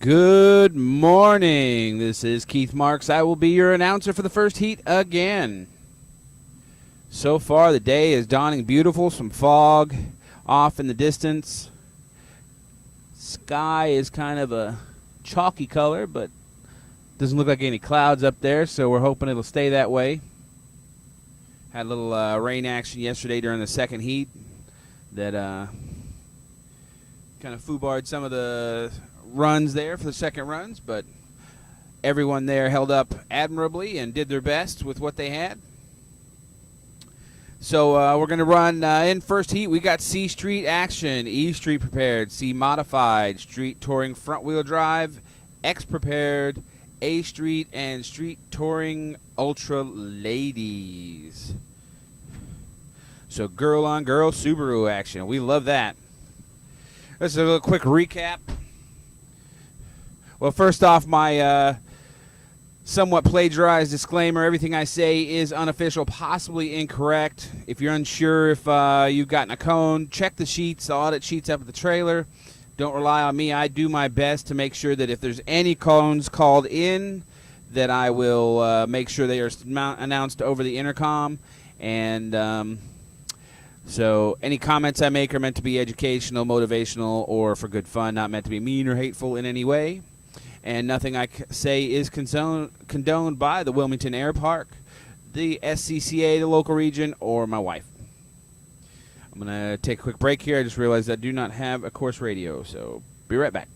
Good morning. This is Keith Marks. I will be your announcer for the first heat again. So far, the day is dawning beautiful. Some fog off in the distance. Sky is kind of a chalky color, but doesn't look like any clouds up there, so we're hoping it'll stay that way. Had a little rain action yesterday during the second heat that kind of foobarred some of the runs there for the second runs, but everyone there held up admirably and did their best with what they had. So we're going to run in first heat. We got C Street action, E Street prepared, C modified, Street touring front wheel drive, X prepared, A Street, and Street touring ultra ladies. So girl on girl Subaru action. We love that. Let's do a little quick recap. Well, first off, my somewhat plagiarized disclaimer. Everything I say is unofficial, possibly incorrect. If you're unsure if you've gotten a cone, check the sheets, the audit sheets up at the trailer. Don't rely on me. I do my best to make sure that if there's any cones called in, that I will make sure they are announced over the intercom. And so any comments I make are meant to be educational, motivational, or for good fun, not meant to be mean or hateful in any way. And nothing I say is condoned by the Wilmington Air Park, the SCCA, the local region, or my wife. I'm going to take a quick break here. I just realized I do not have a course radio, so be right back.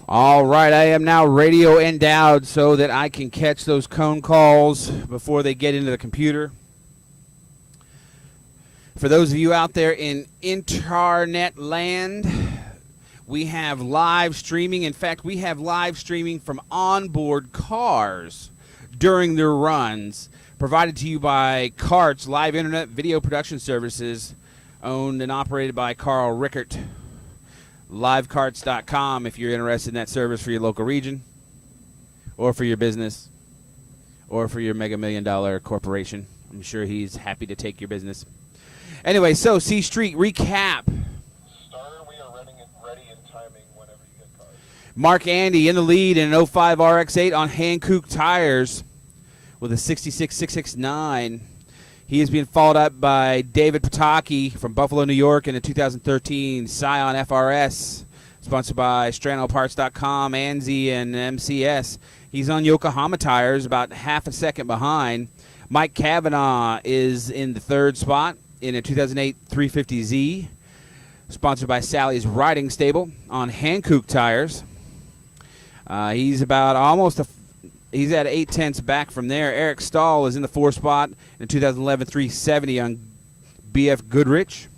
All right, I am now radio endowed so that I can catch those cone calls before they get into the computer. For those of you out there in internet land, we have live streaming. In fact, we have live streaming from onboard cars during their runs, provided to you by CARTS, Live Internet Video Production Services, owned and operated by Carl Rickert. Livecarts.com if you're interested in that service for your local region or for your business or for your mega $1 million corporation. I'm sure he's happy to take your business. Anyway, so C Street recap. Starter, we are ready in timing whenever you get cars. Mark Andy in the lead in an 05 RX-8 on Hankook tires with a 66.669. He is being followed up by David Pataki from Buffalo, New York in a 2013 Scion FRS, sponsored by StranoParts.com, ANSI, and MCS. He's on Yokohama tires, about half a second behind. Mike Kavanaugh is in the third spot in a 2008 350Z, sponsored by Sally's Riding Stable on Hankook tires. He's about he's at 0.8 back from there. Eric Stahl is in the fourth spot in a 2011 370 on BF Goodrich.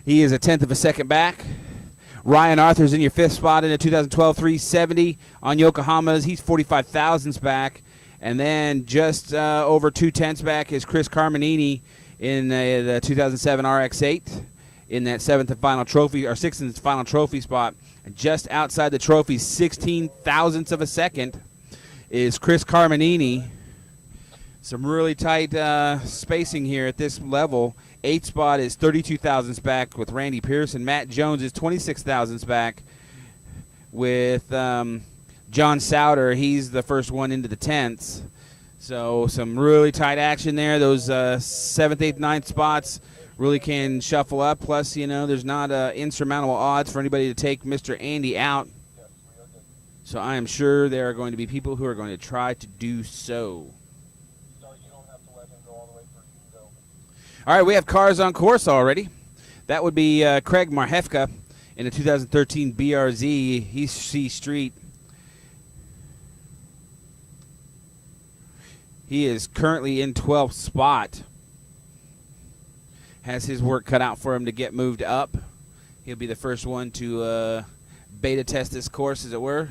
He is a 1/10 of a second back. Ryan Arthur's in your fifth spot in a 2012 370 on Yokohamas. He's 45 thousandths back. And then just over 2/10 back is Chris Carminini in the 2007 RX-8 in that sixth and final trophy spot. And just outside the trophy, 16 thousandths of a second, is Chris Carminini. Some really tight spacing here at this level. Eighth spot is 32 thousandths back with Randy Pearson. Matt Jones is 26 thousandths back with John Souter. He's the first one into the 10ths. So some really tight action there. Those 7th, 8th, 9th spots really can shuffle up. Plus, you know, there's not insurmountable odds for anybody to take Mr. Andy out. Yes, we are good. So I am sure there are going to be people who are going to try to do so. So you don't have to let him go all the way through. You can go. All right, we have cars on course already. That would be Craig Marhefka in a 2013 BRZ East C Street. He is currently in 12th spot. Has his work cut out for him to get moved up. He'll be the first one to beta test this course, as it were.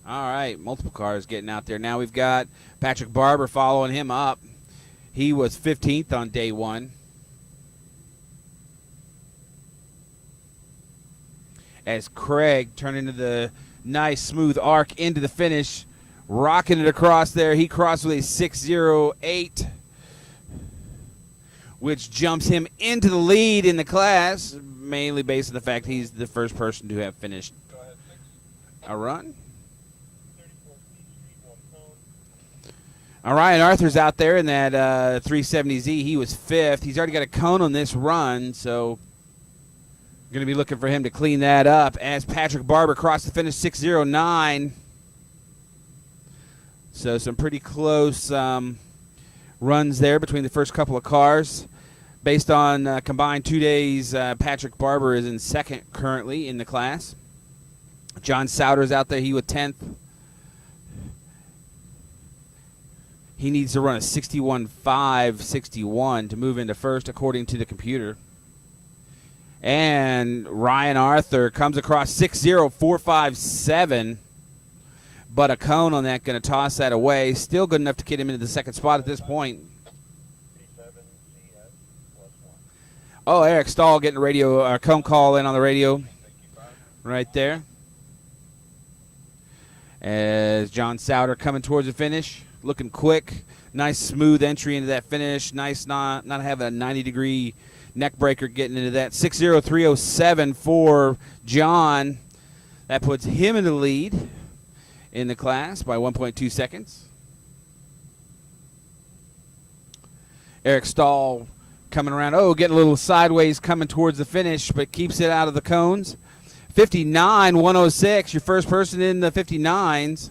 All right, multiple cars getting out there. Now we've got Patrick Barber following him up. He was 15th on day one. As Craig turned into the nice smooth arc into the finish, rocking it across there. He crossed with a 6:08, which jumps him into the lead in the class, mainly based on the fact he's the first person to have finished Go ahead, 6. a run. 34 Street, 1 cone. All right, Ryan Arthur's out there in that 370Z. He was 5th. He's already got a cone on this run, so going to be looking for him to clean that up as Patrick Barber crossed the finish 6:09. So some pretty close runs there between the first couple of cars. Based on combined 2 days, Patrick Barber is in second currently in the class. John Sauter's out there. He was 10th. He needs to run a 61.561 to move into first, according to the computer. And Ryan Arthur comes across 6.0457, but a cone on that going to toss that away. Still good enough to get him into the second spot at this point. 37 CS +1. Oh, Eric Stahl getting a radio cone call in on the radio right there. As John Sauter coming towards the finish, looking quick. Nice smooth entry into that finish. Nice not having a 90-degree neck breaker getting into that. 6.0307 for John. That puts him in the lead in the class by 1.2 seconds. Eric Stahl coming around. Oh, getting a little sideways coming towards the finish, but keeps it out of the cones. 59.106, your first person in the 59s.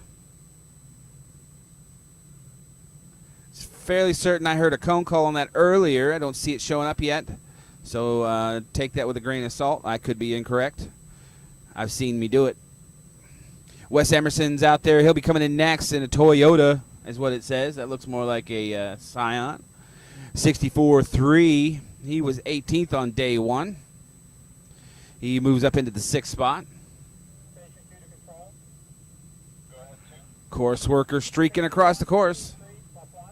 It's fairly certain I heard a cone call on that earlier. I don't see it showing up yet. So take that with a grain of salt. I could be incorrect. I've seen me do it. Wes Emerson's out there. He'll be coming in next in a Toyota, is what it says. That looks more like a Scion. 64.3. He was 18th on day one. He moves up into the 6th spot. Finishing 2 to control. Go ahead, 2. Course worker streaking across the course. 3 +1.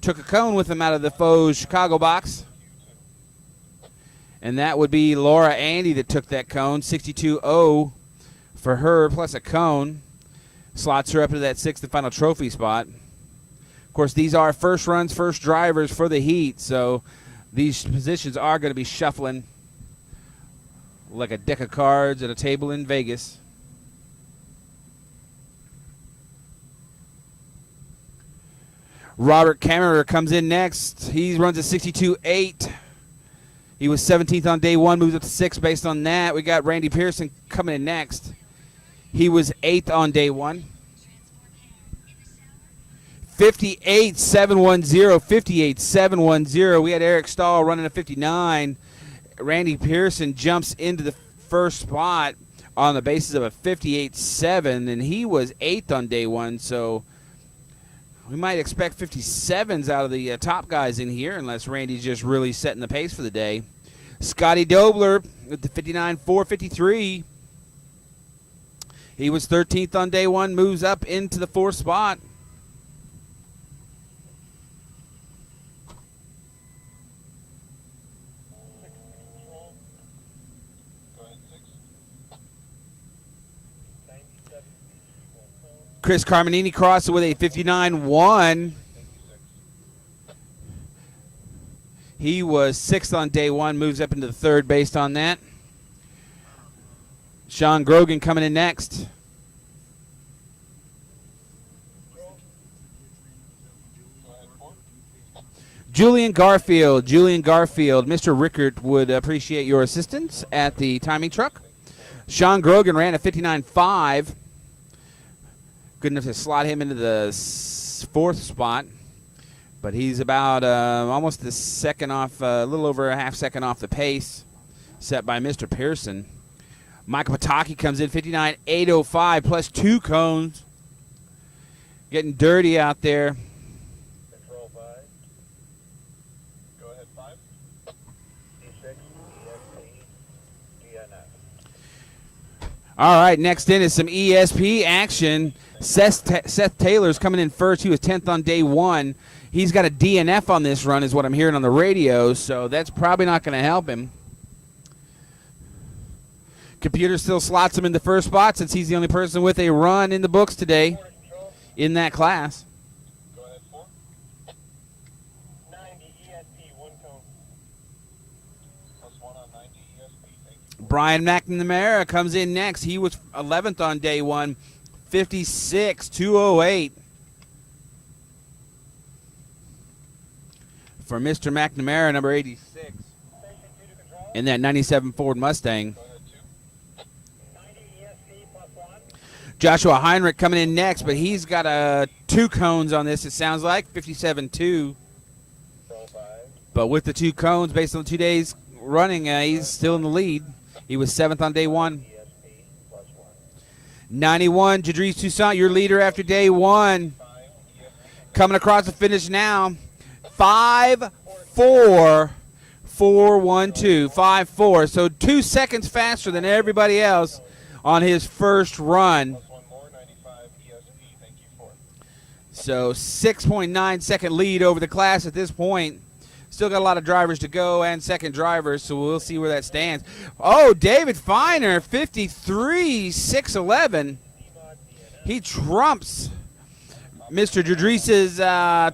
Took a cone with him out of the faux Chicago box. And that would be Laura Andy that took that cone. 62.0 for her, plus a cone. Slots her up into that 6th and final trophy spot. Of course, these are first runs, first drivers for the heat, so these positions are going to be shuffling like a deck of cards at a table in Vegas. Robert Kammerer comes in next. He runs a 62.8. He was 17th on day one, moves up to 6th based on that. We got Randy Pearson coming in next. He was 8th on day one. 58.710, 58.710. We had Eric Stahl running a 59. Randy Pearson jumps into the first spot on the basis of a 58.7, and he was 8th on day one, so we might expect 57s out of the top guys in here unless Randy's just really setting the pace for the day. Scotty Dobler with the 59.453. He was 13th on day one, moves up into the 4th spot. Chris Carminini crossed with a 59.1. He was 6th on day one, moves up into the 3rd based on that. Sean Grogan coming in next. Julian Garfield. Mr. Rickert would appreciate your assistance at the timing truck. Sean Grogan ran a 59.5. Good enough to slot him into the fourth spot. But he's about almost a second off, a little over a half second off the pace set by Mr. Pearson. Michael Pataki comes in 59.805 plus 2 cones. Getting dirty out there. Control 5. Go ahead, 5. D6, ESP, DNF. All right, next in is some ESP action. Seth Taylor's coming in first. He was 10th on day 1. He's got a DNF on this run is what I'm hearing on the radio, so that's probably not going to help him. Computer still slots him in the first spot since he's the only person with a run in the books today in that class. Go ahead, 4. 90 ESP, 1 cone. Plus 1 on 90 ESP, thank you. Brian McNamara comes in next. He was 11th on day 1, 56.208. For Mr. McNamara, number 86, in that 97 Ford Mustang. Joshua Heinrich coming in next, but he's got 2 cones on this, it sounds like, 57.2. But with the 2 cones, based on 2 days running, he's still in the lead. He was 7th on day 1. 91, Jadrice Toussaint, your leader after day 1. Coming across the finish now. 5-4-4-1-2. 5-4. So 2 seconds faster than everybody else on his first run. So 6.9 second lead over the class at this point. Still got a lot of drivers to go and second drivers, so we'll see where that stands. Oh, David Feiner, 53.611. He trumps Mr. Jadrice's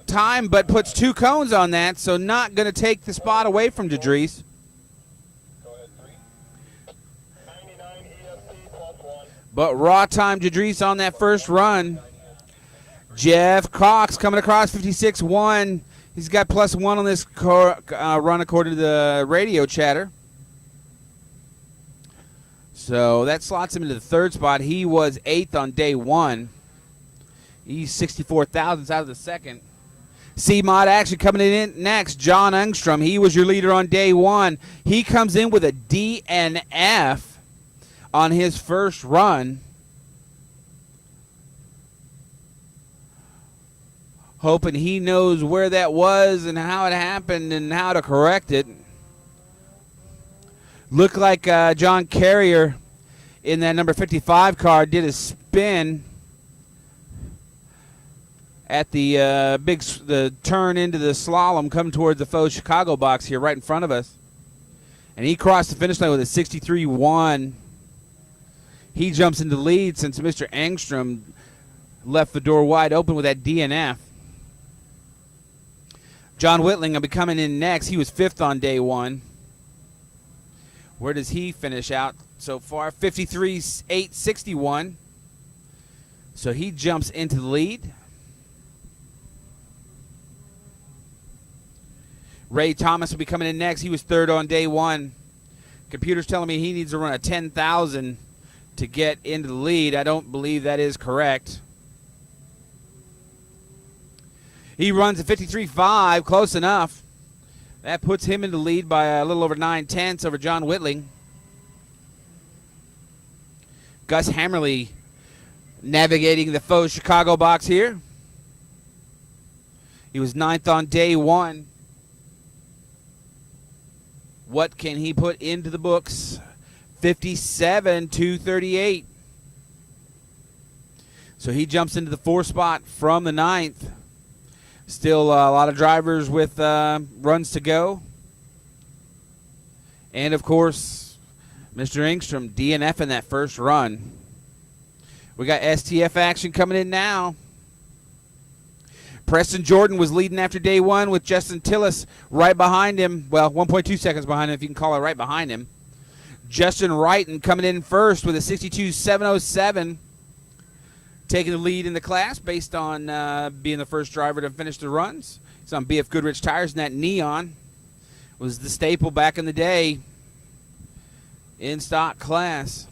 time, but puts 2 cones on that, so not going to take the spot away from Jadrice. But raw time Jadrice on that first run. Jeff Cox coming across 56.1. He's got plus 1 on this run according to the radio chatter. So that slots him into the 3rd spot. He was 8th on day 1. He's 64 thousandths out of the 2nd. C-Mod action coming in next. John Engstrom. He was your leader on day 1. He comes in with a DNF on his first run. Hoping he knows where that was and how it happened and how to correct it. Looked like John Carrier in that number 55 car did a spin at the the turn into the slalom coming towards the faux Chicago box here right in front of us. And he crossed the finish line with a 63.1. He jumps into the lead since Mr. Engstrom left the door wide open with that DNF. John Whitling will be coming in next. He was 5th on day 1. Where does he finish out so far? 53.861. So he jumps into the lead. Ray Thomas will be coming in next. He was 3rd on day 1. Computer's telling me he needs to run a 10,000 to get into the lead. I don't believe that is correct. He runs a 53.5, close enough. That puts him in the lead by a little over 9/10 over John Whitling. Gus Hammerly navigating the faux Chicago box here. He was 9th on day 1. What can he put into the books? 57.238. So he jumps into the 4th spot from the 9th. Still a lot of drivers with runs to go. And, of course, Mr. Engstrom DNF in that first run. We got STF action coming in now. Preston Jordan was leading after day 1 with Justin Tillis right behind him. Well, 1.2 seconds behind him, if you can call it right behind him. Justin Wrighton coming in first with a 62.707. taking the lead in the class based on being the first driver to finish the runs. He's on BF Goodrich tires, and that neon was the staple back in the day in stock class.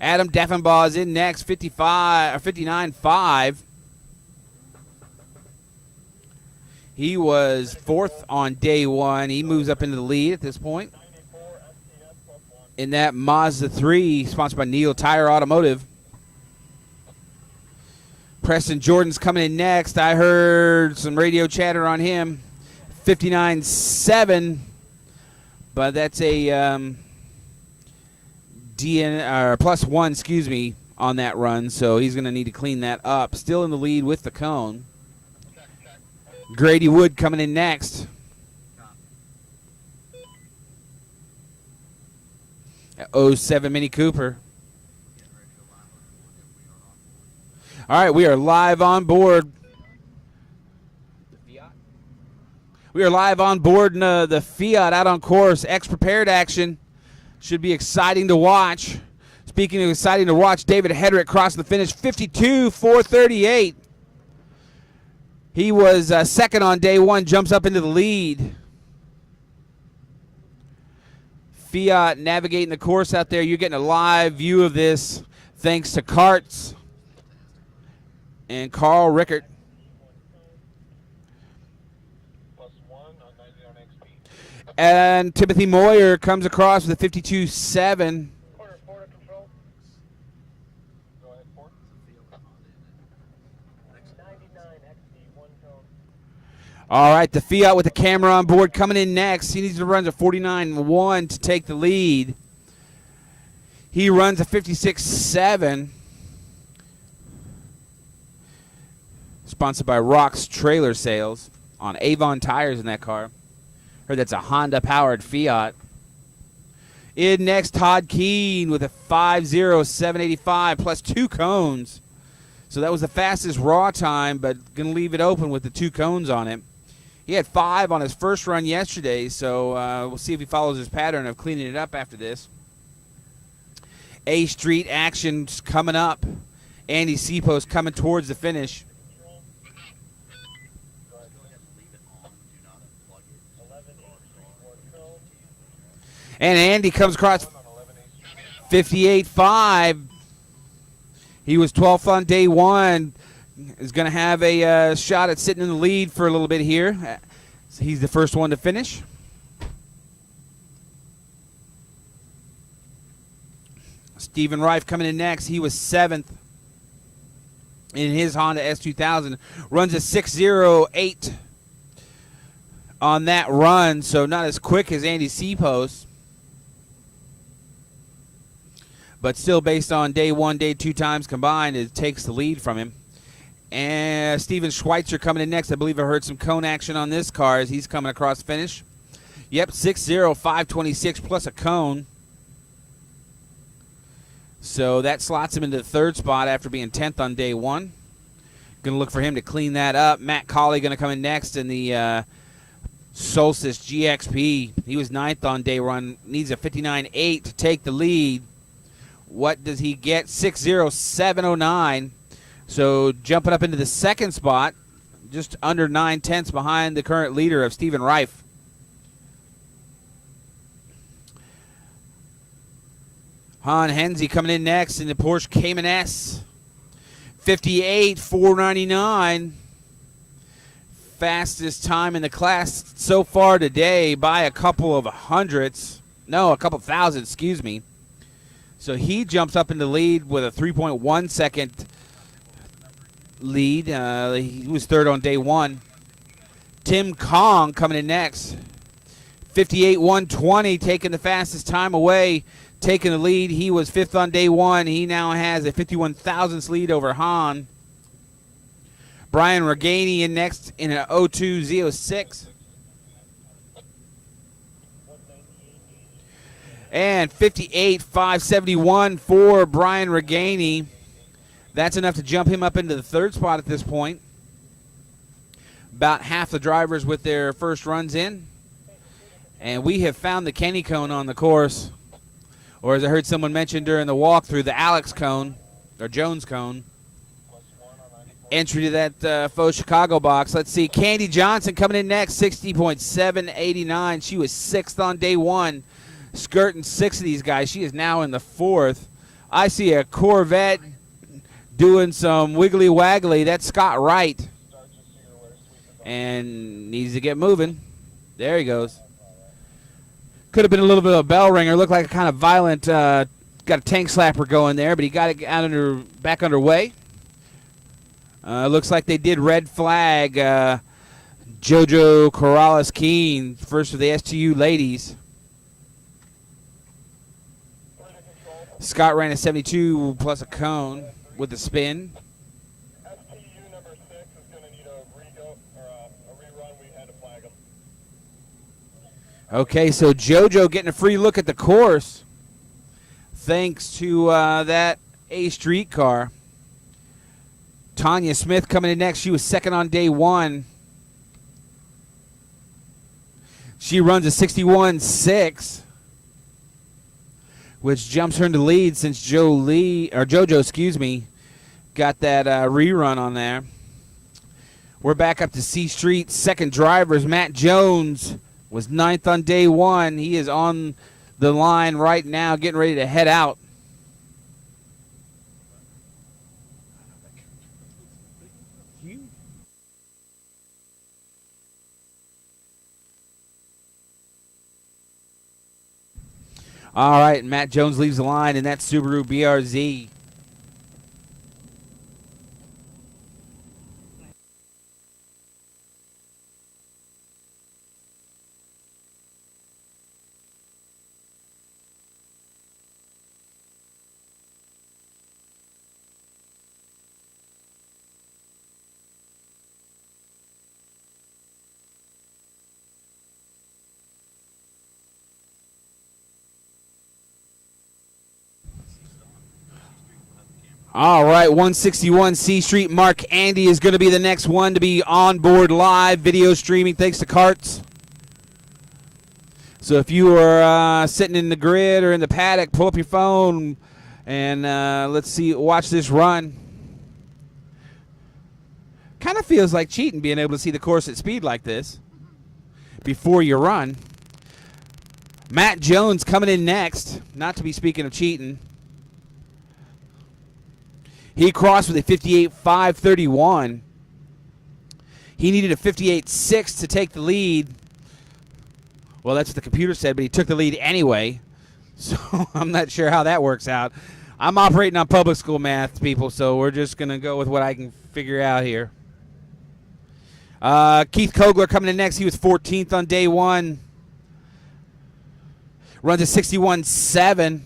Adam Deffenbaugh is in next, 59.5. He was fourth on day one. He moves up into the lead at this point in that Mazda 3, sponsored by Neil Tire Automotive. Preston Jordan's coming in next. I heard some radio chatter on him. 59.7, but that's a +1, excuse me, on that run, so he's going to need to clean that up. Still in the lead with the cone. Grady Wood coming in next. At 07 Mini Cooper. All right, we are live on board. We are live on board in the Fiat out on course. X-Prepared action. Should be exciting to watch. Speaking of exciting to watch, David Hedrick crossing the finish, 52.438. He was second on day one, jumps up into the lead. Fiat navigating the course out there. You're getting a live view of this thanks to Karts and Carl Rickert. And Timothy Moyer comes across with a 52.7. All right, the Fiat with the camera on board coming in next. He needs to run a 49.1 to take the lead. He runs a 56.7. Sponsored by Rock's Trailer Sales on Avon tires in that car. Heard that's a Honda-powered Fiat. In next, Todd Keene with a 5.0785 plus 2 cones. So that was the fastest raw time, but going to leave it open with the 2 cones on it. He had 5 on his first run yesterday, so we'll see if he follows his pattern of cleaning it up after this. A Street action's coming up. Andy Seapost coming towards the finish. And Andy comes across 58.5. He was 12th on day one. Is going to have a shot at sitting in the lead for a little bit here. So he's the first one to finish. Stephen Reif coming in next. He was 7th in his Honda S2000. Runs a 6.08 on that run, so not as quick as Andy Seapost. But still, based on day one, day two times combined, it takes the lead from him. And Steven Schweitzer coming in next. I believe I heard some cone action on this car as he's coming across finish. Yep, 6.0526 plus a cone. So that slots him into the third spot after being 10th on day one. Going to look for him to clean that up. Matt Colley going to come in next in the Solstice GXP. He was 9th on day one. Needs a 59.8 to take the lead. What does he get? 6.0709. So jumping up into the second spot, just under 9/10 behind the current leader of Stephen Reif. Han Henze coming in next in the Porsche Cayman S. 58.499. Fastest time in the class so far today by a couple of hundreds. No, a couple thousand, excuse me. So he jumps up into the lead with a 3.1 second lead. He was third on day one. Tim Kong coming in next. 58.120, taking the fastest time away, taking the lead. He was 5th on day one. He now has a 51 thousandths lead over Han. Brian Reganey in next in an 02.06. And 58.571 for Brian Reganey. That's enough to jump him up into the third spot at this point. About half the drivers with their first runs in. And we have found the Kenny cone on the course. Or as I heard someone mention during the walkthrough, the Alex cone, or Jones cone. entry to that faux Chicago box. Let's see. Candy Johnson coming in next, 60.789. She was 6th on day 1, skirting 6 of these guys. She is now in the 4th. I see a Corvette doing some wiggly waggly. That's Scott Wright. And needs to get moving. There he goes. Could have been a little bit of a bell ringer. Looked like a kind of violent, got a tank slapper going there, but he got it back underway. Looks like they did red flag JoJo Corrales-Keen, first of the STU ladies. Scott ran a 72 plus a cone with the spin. STU number 6 is going to need a rerun. We had to flag him. Okay, so JoJo getting a free look at the course thanks to that A streetcar. Tanya Smith coming in next. She was 2nd on day 1. She runs a 61.6, which jumps her into lead since JoJo, got that rerun on there. We're back up to C Street. Second drivers, Matt Jones was 9th on day 1. He is on the line right now, getting ready to head out. All right, Matt Jones leaves the line in that Subaru BRZ. All right, 161 C Street. Mark Andy is going to be the next one to be on board live video streaming thanks to Carts. So if you are sitting in the grid or in the paddock, pull up your phone and watch this run. Kind of feels like cheating being able to see the course at speed like this before you run. Matt Jones coming in next, not to be speaking of cheating. He crossed with a 58.531. He needed a 58.6 to take the lead. Well, that's what the computer said, but he took the lead anyway. So I'm not sure how that works out. I'm operating on public school math, people, so we're just going to go with what I can figure out here. Keith Kogler coming in next. He was 14th on day 1. Runs a 61.7.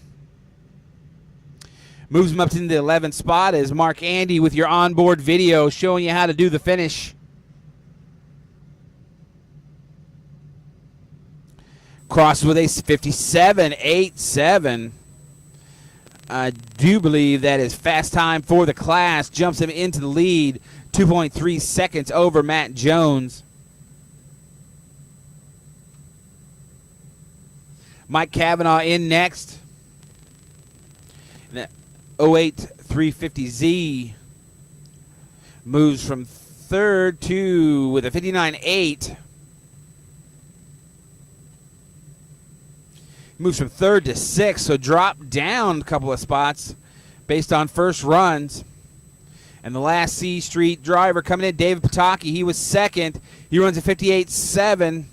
Moves him up to the 11th spot is Mark Andy with your onboard video showing you how to do the finish. Crosses with a 57.87. I do believe that is fast time for the class. Jumps him into the lead, 2.3 seconds over Matt Jones. Mike Cavanaugh in next. 08 350Z moves from 3rd to with a 59.8. Moves from 3rd to 6th, so dropped down a couple of spots based on first runs. And the last C Street driver coming in, David Pataki, he was 2nd. He runs a 58.7. I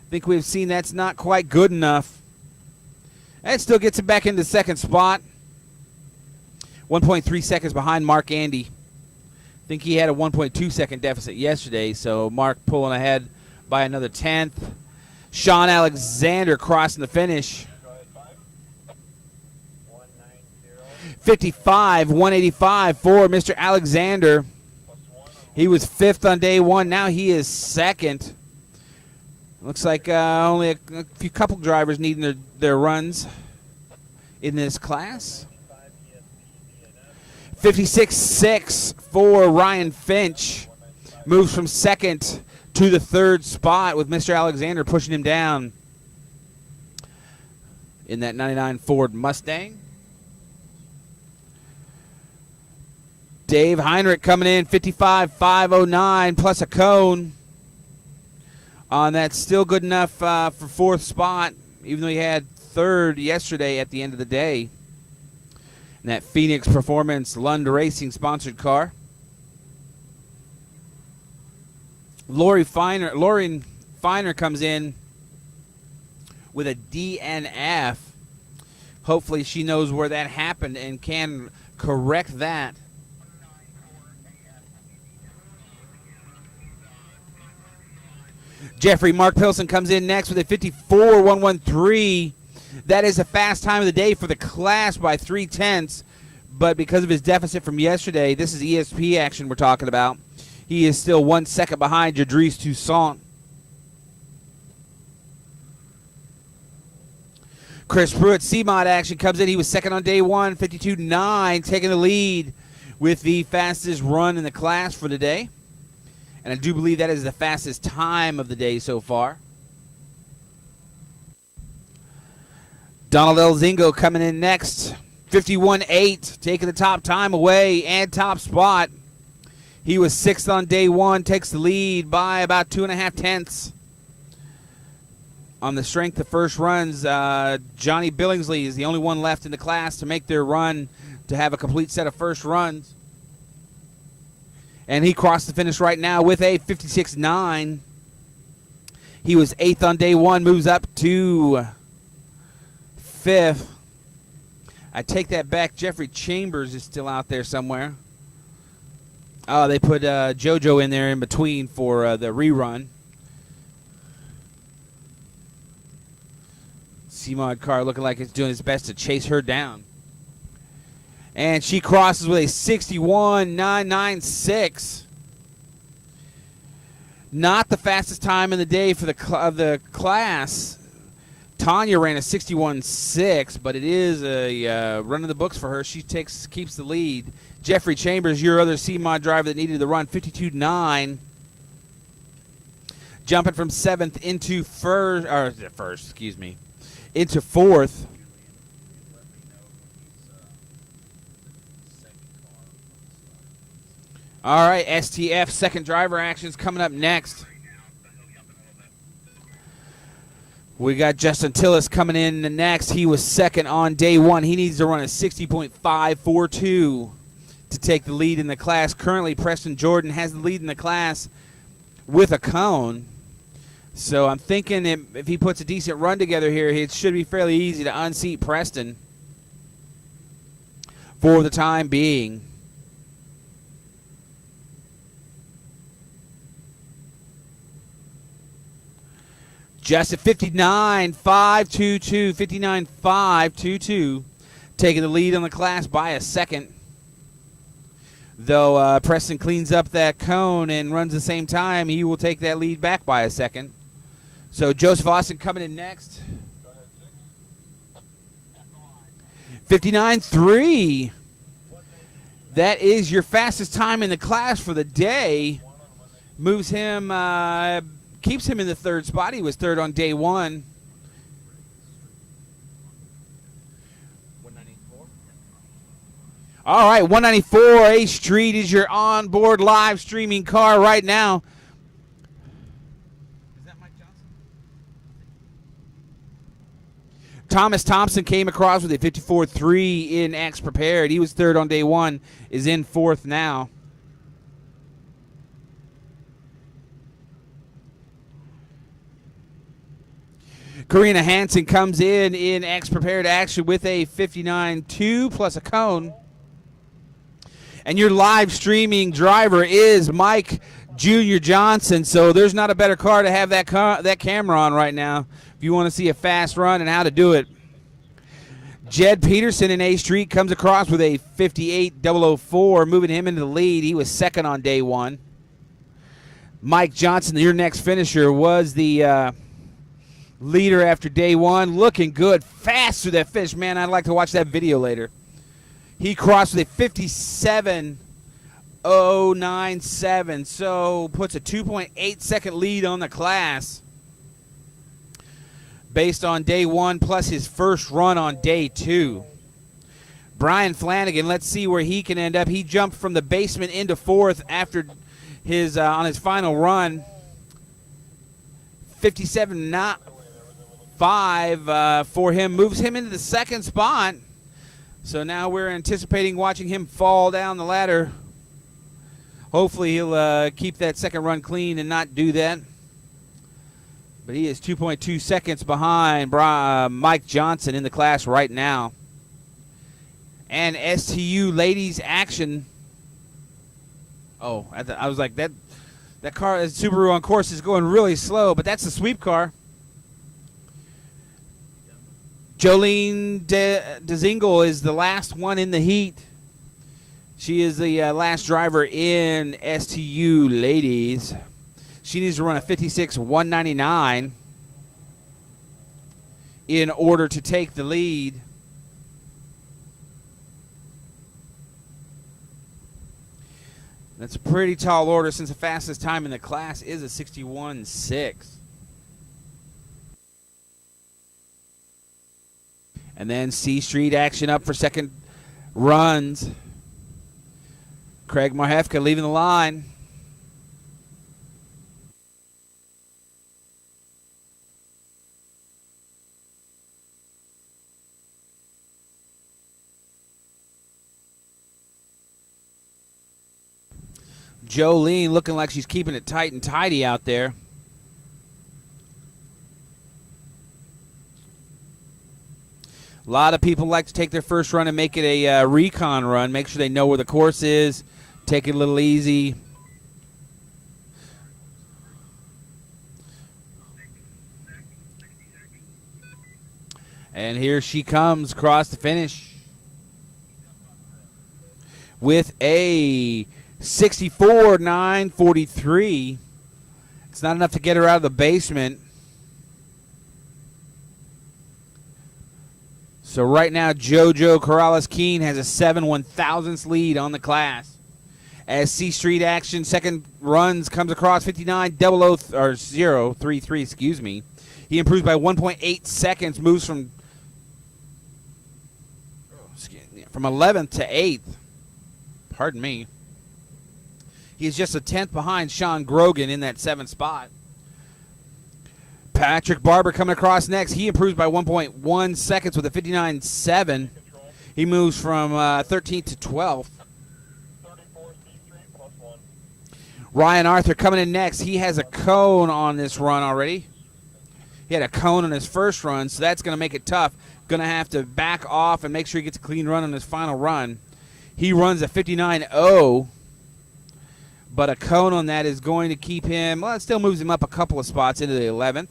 think we've seen that's not quite good enough. That still gets him back into the 2nd spot. 1.3 seconds behind Mark Andy. I think he had a 1.2 second deficit yesterday, so Mark pulling ahead by another 10th. Sean Alexander crossing the finish. 55.185 for Mr. Alexander. He was 5th on day 1. Now he is 2nd. Looks like only a few couple drivers needing their runs in this class. 56.6 for Ryan Finch. Moves from 2nd to the 3rd spot with Mr. Alexander pushing him down in that 99 Ford Mustang. Dave Heinrich coming in 55.509 plus a cone. That's still good enough for fourth spot, even though he had third yesterday at the end of the day. And that Phoenix Performance Lund Racing sponsored car. Lauren Feiner comes in with a DNF. Hopefully she knows where that happened and can correct that. Jeffrey Mark Pilson comes in next with a 54.113. That is a fast time of the day for the class by 0.3, but because of his deficit from yesterday, this is ESP action we're talking about. He is still 1 second behind Jadrice Toussaint. Chris Pruitt, CMOD action comes in. He was second on day one, 52.9, taking the lead with the fastest run in the class for the day. And I do believe that is the fastest time of the day so far. Donald Elzingo coming in next. 51.8, taking the top time away and top spot. He was sixth on day one, takes the lead by about 2.5 tenths. On the strength of first runs, Johnny Billingsley is the only one left in the class to make their run to have a complete set of first runs. And he crossed the finish right now with a 56.9. He was eighth on day one, moves up to fifth. I take that back. Jeffrey Chambers is still out there somewhere. Oh, they put JoJo in there in between for the rerun. CMOD car looking like it's doing its best to chase her down. And she crosses with a 61.996. Not the fastest time in the day for the class. Tanya ran a 61.6, but it is a run of the books for her. She keeps the lead. Jeffrey Chambers, your other CMOD driver that needed the run, 52.9. Jumping from seventh into into fourth. All right, STF second driver actions coming up next. We got Justin Tillis coming in next. He was second on day one. He needs to run a 60.542 to take the lead in the class. Currently, Preston Jordan has the lead in the class with a cone. So I'm thinking if he puts a decent run together here, it should be fairly easy to unseat Preston for the time being. Just at 59.522, 59.522, taking the lead on the class by a second. Though Preston cleans up that cone and runs the same time, he will take that lead back by a second. So Joseph Austin coming in next. 59.3. That is your fastest time in the class for the day. Moves him, keeps him in the third spot. He was third on day one. 194. All right, 194 A Street is your onboard live streaming car right now. Is that Mike Johnson? Thomas Thompson came across with a 54.3 in X Prepared. He was third on day one, is in fourth now. Karina Hansen comes in X Prepared action with a 59.2 plus a cone. And your live streaming driver is Mike Jr. Johnson. So there's not a better car to have that camera on right now if you want to see a fast run and how to do it. Jed Peterson in A Street comes across with a 58.004, moving him into the lead. He was second on day one. Mike Johnson, your next finisher, was the leader after day one. Looking good. Fast through that finish. Man, I'd like to watch that video later. He crossed with a 57.097, so puts a 2.8 second lead on the class based on day one plus his first run on day two. Brian Flanagan, let's see where he can end up. He jumped from the basement into fourth after his on his final run. 57.5 for him, moves him into the second spot. So now we're anticipating watching him fall down the ladder. Hopefully he'll keep that second run clean and not do that. But he is 2.2 seconds behind Mike Johnson in the class right now. And STU ladies action. Oh, I was like, that car, that Subaru on course is going really slow, but that's the sweep car. Jolene DeZingle is the last one in the heat. She is the last driver in STU ladies. She needs to run a 56.199 in order to take the lead. That's a pretty tall order since the fastest time in the class is a 61.6. And then C Street action up for second runs. Craig Marhefka leaving the line. Jolene looking like she's keeping it tight and tidy out there. A lot of people like to take their first run and make it a recon run. Make sure they know where the course is. Take it a little easy. And here she comes across the finish with a 64.943. It's not enough to get her out of the basement. So right now, JoJo Corrales-Keene has a 7/1000th lead on the class. As C Street action, second runs, comes across 59.033, excuse me. He improves by 1.8 seconds, moves from 11th to 8th. Pardon me. He's just a 10th behind Sean Grogan in that 7th spot. Patrick Barber coming across next. He improves by 1.1 seconds with a 59.7. He moves from 13th to 12th. Ryan Arthur coming in next. He has a cone on this run already. He had a cone on his first run, so that's going to make it tough. Going to have to back off and make sure he gets a clean run on his final run. He runs a 59.0. But a cone on that is going to keep him, well, it still moves him up a couple of spots into the 11th.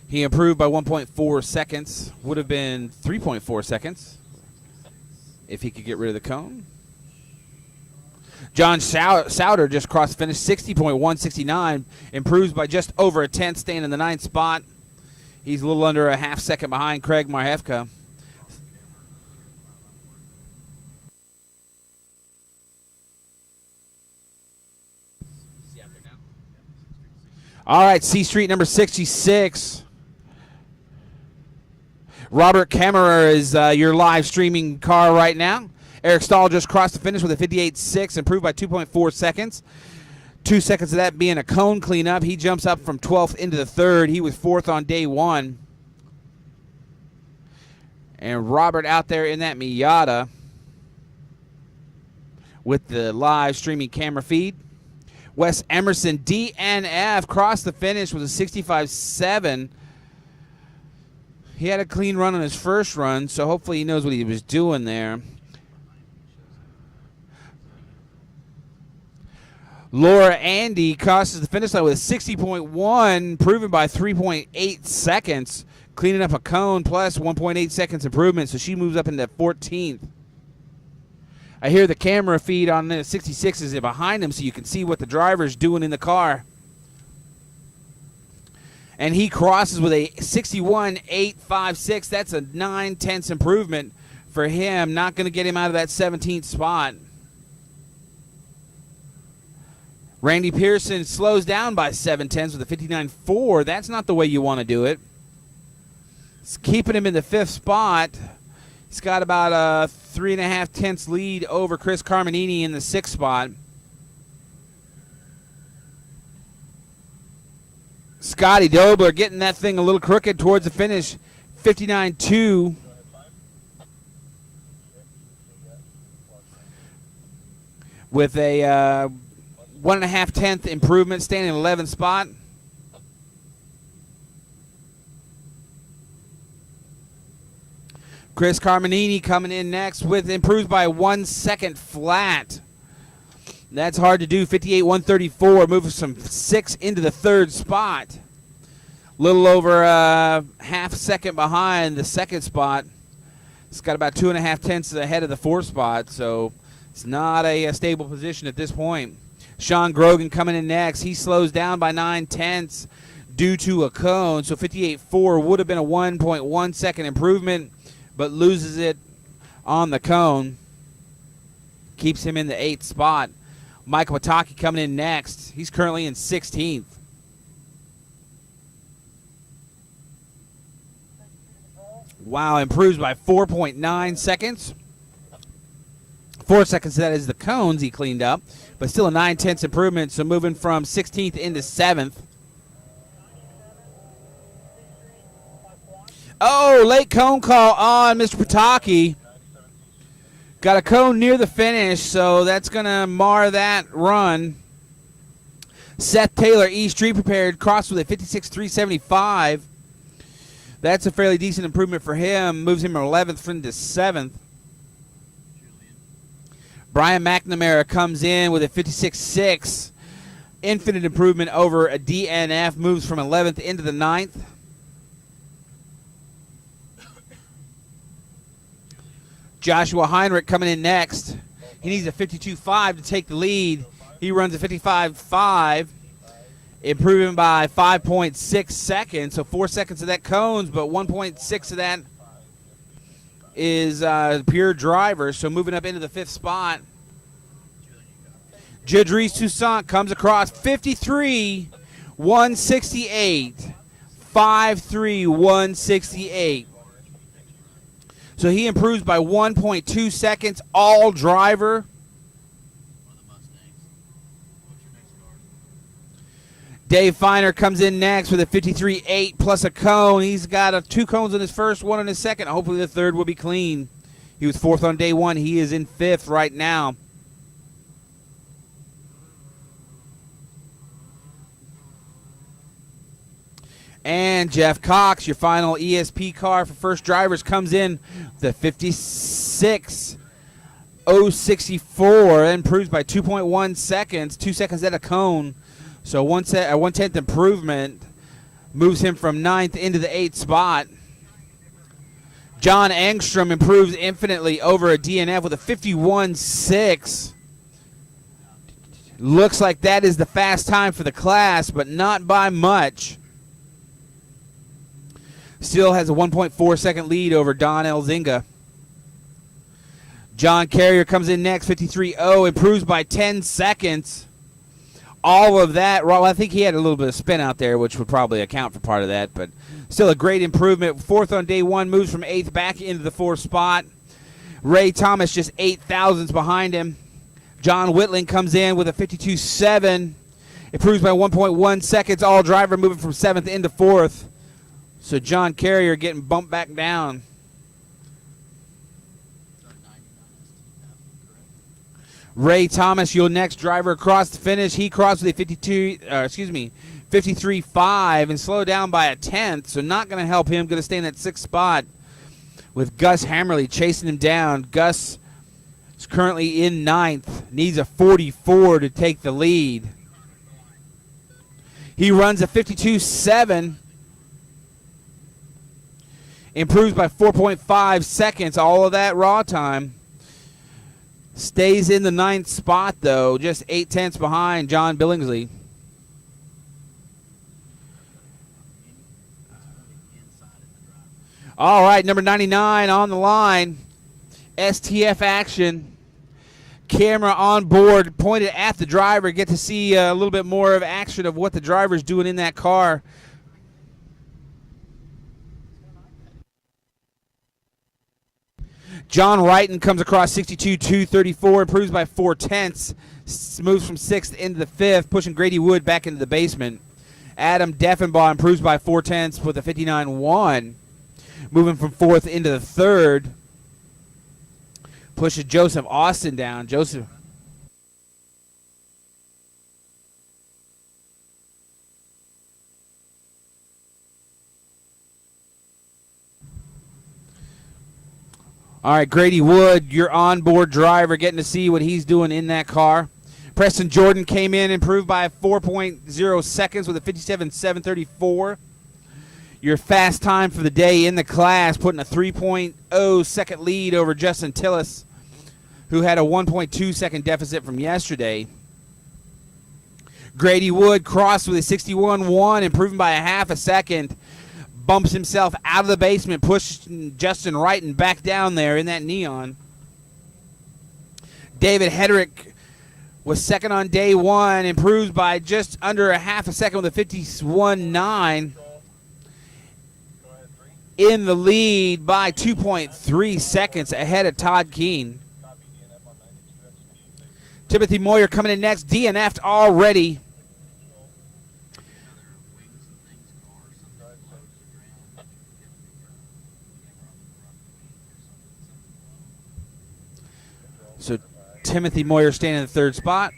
He improved by 1.4 seconds. Would have been 3.4 seconds if he could get rid of the cone. John Souter just crossed the finish, 60.169. Improves by just over a 10th, staying in the 9th spot. He's a little under a half second behind Craig Marhefka. All right, C Street number 66. Robert Kammerer is your live streaming car right now. Eric Stahl just crossed the finish with a 58.6, improved by 2.4 seconds. 2 seconds of that being a cone cleanup. He jumps up from 12th into the 3rd. He was 4th on day 1. And Robert out there in that Miata with the live streaming camera feed. Wes Emerson, DNF, crossed the finish with a 65.7. He had a clean run on his first run, so hopefully he knows what he was doing there. Laura Andy crosses the finish line with a 60.1, proven by 3.8 seconds, cleaning up a cone plus 1.8 seconds improvement, so she moves up into 14th. I hear the camera feed on the 66 is behind him, so you can see what the driver's doing in the car. And he crosses with a 61.856. That's a 9/10 improvement for him. Not going to get him out of that 17th spot. Randy Pearson slows down by 7/10 with a 59.4. That's not the way you want to do it. It's keeping him in the 5th spot. He's got about a 3.5 tenths lead over Chris Carminini in the 6th spot. Scotty Dobler getting that thing a little crooked towards the finish. 59.2. With a 1.5 tenth improvement, standing in 11th spot. Chris Carminini coming in next with improves by 1 second flat. That's hard to do. 58.134, moving from 6 into the 3rd spot. Little over half second behind the 2nd spot. It's got about 2.5 tenths ahead of the 4th spot, so it's not a stable position at this point. Sean Grogan coming in next. He slows down by 9 tenths due to a cone, so 58.4 would have been a 1.1 second improvement, but loses it on the cone. Keeps him in the 8th spot. Michael Pataki coming in next. He's currently in 16th. Wow, improves by 4.9 seconds. 4 seconds, that is the cones he cleaned up, but still a 9 tenths improvement, so moving from 16th into 7th. Oh, late cone call on Mr. Pataki. Got a cone near the finish, so that's going to mar that run. Seth Taylor, E Street Prepared, crossed with a 56.375. That's a fairly decent improvement for him. Moves him from 11th into 7th. Brian McNamara comes in with a 56.6. Infinite improvement over a DNF. Moves from 11th into the 9th. Joshua Heinrich coming in next. He needs a 52.5 to take the lead. He runs a 55.5, improving by 5.6 seconds. So 4 seconds of that cones, but 1.6 of that is pure driver. So moving up into the 5th spot. Jadrice Toussaint comes across 53.168. 53.168. So he improves by 1.2 seconds, all driver. Dave Feiner comes in next with a 53.8 plus a cone. He's got 2 cones on his first, 1 on his second. Hopefully the 3rd will be clean. He was 4th on day 1. He is in 5th right now. And Jeff Cox, your final ESP car for first drivers, comes in the 56.064. Improves by 2.1 seconds, 2 seconds at a cone. So a 1/10 improvement moves him from 9th into the 8th spot. John Engstrom improves infinitely over a DNF with a 51.6. Looks like that is the fast time for the class, but not by much. Still has a 1.4 second lead over Don Elzinga. John Carrier comes in next, 53.0, improves by 10 seconds. All of that, well, I think he had a little bit of spin out there, which would probably account for part of that, but still a great improvement. 4th on day 1, moves from 8th back into the 4th spot. Ray Thomas just 8 thousandths behind him. John Whitling comes in with a 52.7, improves by 1.1 seconds. All driver moving from 7th into 4th. So John Carrier getting bumped back down. Ray Thomas, your next driver across the finish. He crossed with a 53.5 and slowed down by a tenth. So not going to help him. Going to stay in that 6th spot with Gus Hammerly chasing him down. Gus is currently in 9th. Needs a 44 to take the lead. He runs a 52.7. Improves by 4.5 seconds. All of that raw time. Stays in the 9th spot, though. Just 8 tenths behind John Billingsley. All right, number 99 on the line. STF action. Camera on board, pointed at the driver. Get to see a little bit more of action of what the driver's doing in that car. John Wrighton comes across 62.234, improves by 0.4, moves from 6th into the 5th, pushing Grady Wood back into the basement. Adam Deffenbaugh improves by 0.4 with a 59.1, moving from 4th into the 3rd, pushes Joseph Austin down. Joseph. All right, Grady Wood, your onboard driver, getting to see what he's doing in that car. Preston Jordan came in, improved by 4.0 seconds with a 57.734. Your fast time for the day in the class, putting a 3.0 second lead over Justin Tillis, who had a 1.2 second deficit from yesterday. Grady Wood crossed with a 61.1, improving by a half a second. Bumps himself out of the basement, pushing Justin Wrighton back down there in that neon. David Hedrick was second on day one, improves by just under a half a second with a 51.9. In the lead by 2.3 seconds ahead of Todd Keene. Timothy Moyer coming in next, DNF'd already. So Timothy Moyer staying in the 3rd spot.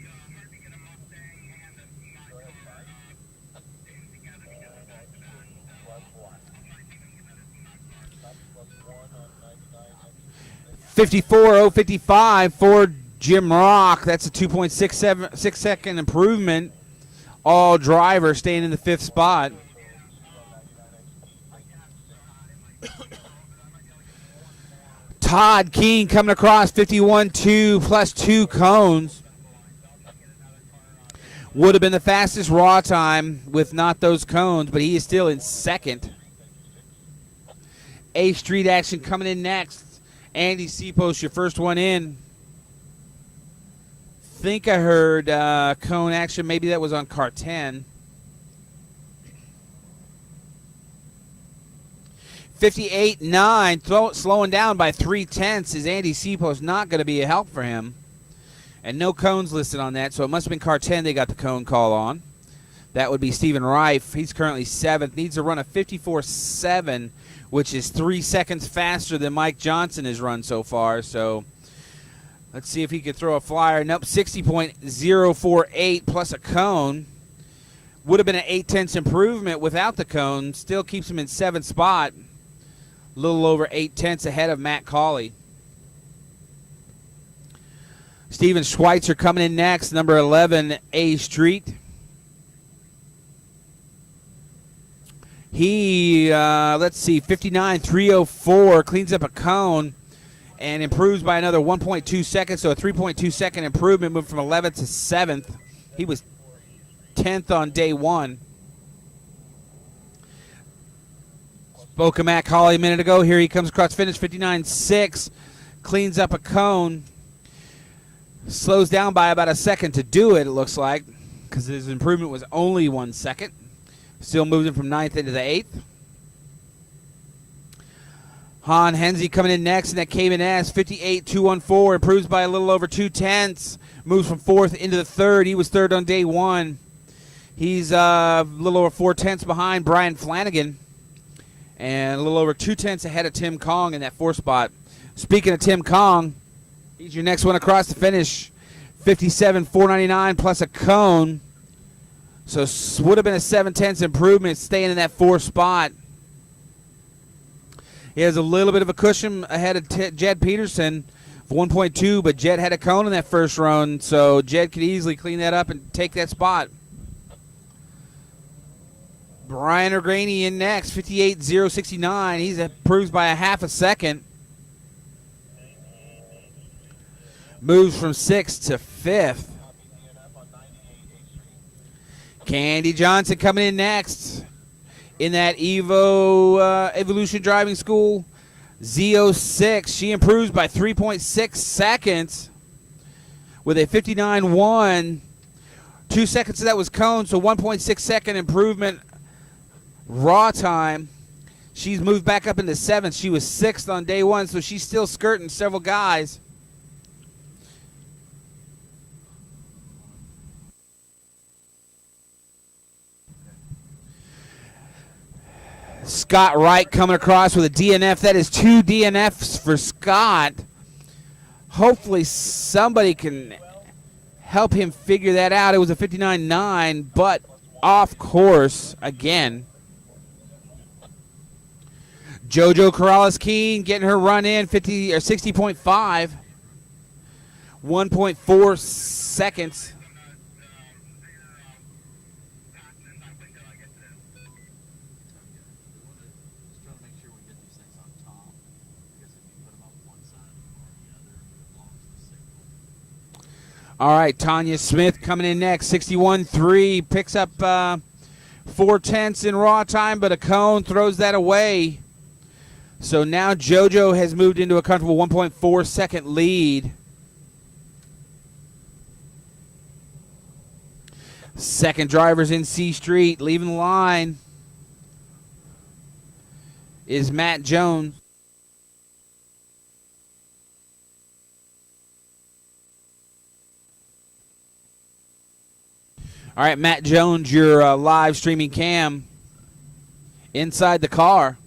$54.055 for Jim Rock. That's a 2.6 second improvement. All driver staying in the 5th spot. Todd Keene coming across 51.2 plus 2 cones. Would have been the fastest raw time with not those cones, but he is still in 2nd. A Street action coming in next. Andy Seapost, your first one in. Think I heard cone action. Maybe that was on car 10. 58.9, slowing down by 0.3 is Andy Seapost. Not going to be a help for him. And no cones listed on that, so it must have been car 10 they got the cone call on. That would be Stephen Reif. He's currently 7th. Needs to run a 54.7, which is 3 seconds faster than Mike Johnson has run so far. So let's see if he could throw a flyer. Nope, 60.048 plus a cone. Would have been an 0.8 improvement without the cone. Still keeps him in 7th spot. A little over 0.8 ahead of Matt Cawley. Steven Schweitzer coming in next, number 11, A Street. He, let's see, 59.304, cleans up a cone and improves by another 1.2 seconds, so a 3.2 second improvement, moved from 11th to 7th. He was 10th on day one. Spoke of Matt Cawley a minute ago. Here he comes across finish, 59.6, cleans up a cone. Slows down by about a second to do it looks like, because his improvement was only 1 second. Still moving from 9th into the 8th. Han Henze coming in next in that Cayman S, 58.214, improves by a little over 0.2, moves from 4th into the 3rd. He was 3rd on day one. He's a little over 0.4 behind Brian Flanagan, and a little over 0.2 ahead of Tim Kong in that 4th spot. Speaking of Tim Kong, he's your next one across the finish, 57.499 plus a cone. So would have been a 0.7 improvement, staying in that 4th spot. He has a little bit of a cushion ahead of Jed Peterson for 1.2, but Jed had a cone in that first run, so Jed could easily clean that up and take that spot. Brian O'Graney in next, 58.069. He's improves by a half a second. Moves from 6th to 5th. Candy Johnson coming in next in that Evolution Driving School Z06. She improves by 3.6 seconds with a 59.1. 2 seconds of that was cone, so 1.6 second improvement raw time. She's moved back up into 7th. She was 6th on day 1, so she's still skirting several guys. Scott Wright coming across with a DNF. That is 2 DNFs for Scott. Hopefully somebody can help him figure that out. It was a 59.9, but off course again. JoJo Corrales-Keen getting her run in 50 or 60.5. 1.4 seconds. All right, Tanya Smith coming in next, 61.3, picks up 4/10 in raw time, but a cone throws that away. So now JoJo has moved into a comfortable 1.4 second lead. Second driver's in C Street, leaving the line is Matt Jones. All right, Matt Jones, your live streaming cam inside the car.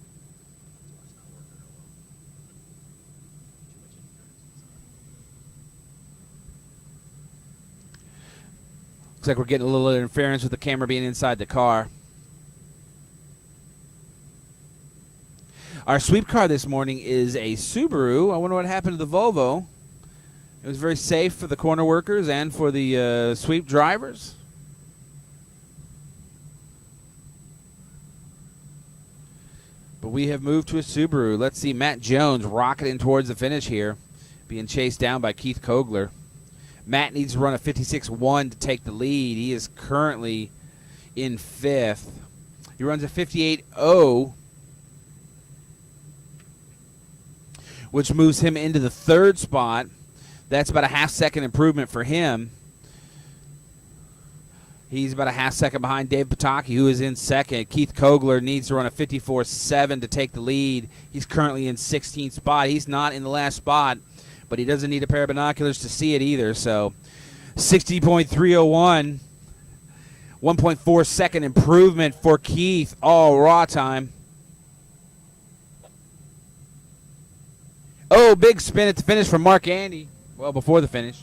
Looks like we're getting a little interference with the camera being inside the car. Our sweep car this morning is a Subaru. I wonder what happened to the Volvo. It was very safe for the corner workers and for the sweep drivers. But we have moved to a Subaru. Let's see Matt Jones rocketing towards the finish here, being chased down by Keith Kogler. Matt needs to run a 56.1 to take the lead. He is currently in 5th. He runs a 58.0, which moves him into the 3rd spot. That's about a half-second improvement for him. He's about a half-second behind Dave Pataki, who is in 2nd. Keith Kogler needs to run a 54.7 to take the lead. He's currently in 16th spot. He's not in the last spot, but he doesn't need a pair of binoculars to see it either. So 60.301, 1.4 second improvement for Keith, all raw time. Oh, big spin at the finish from Mark Andy. Well, before the finish.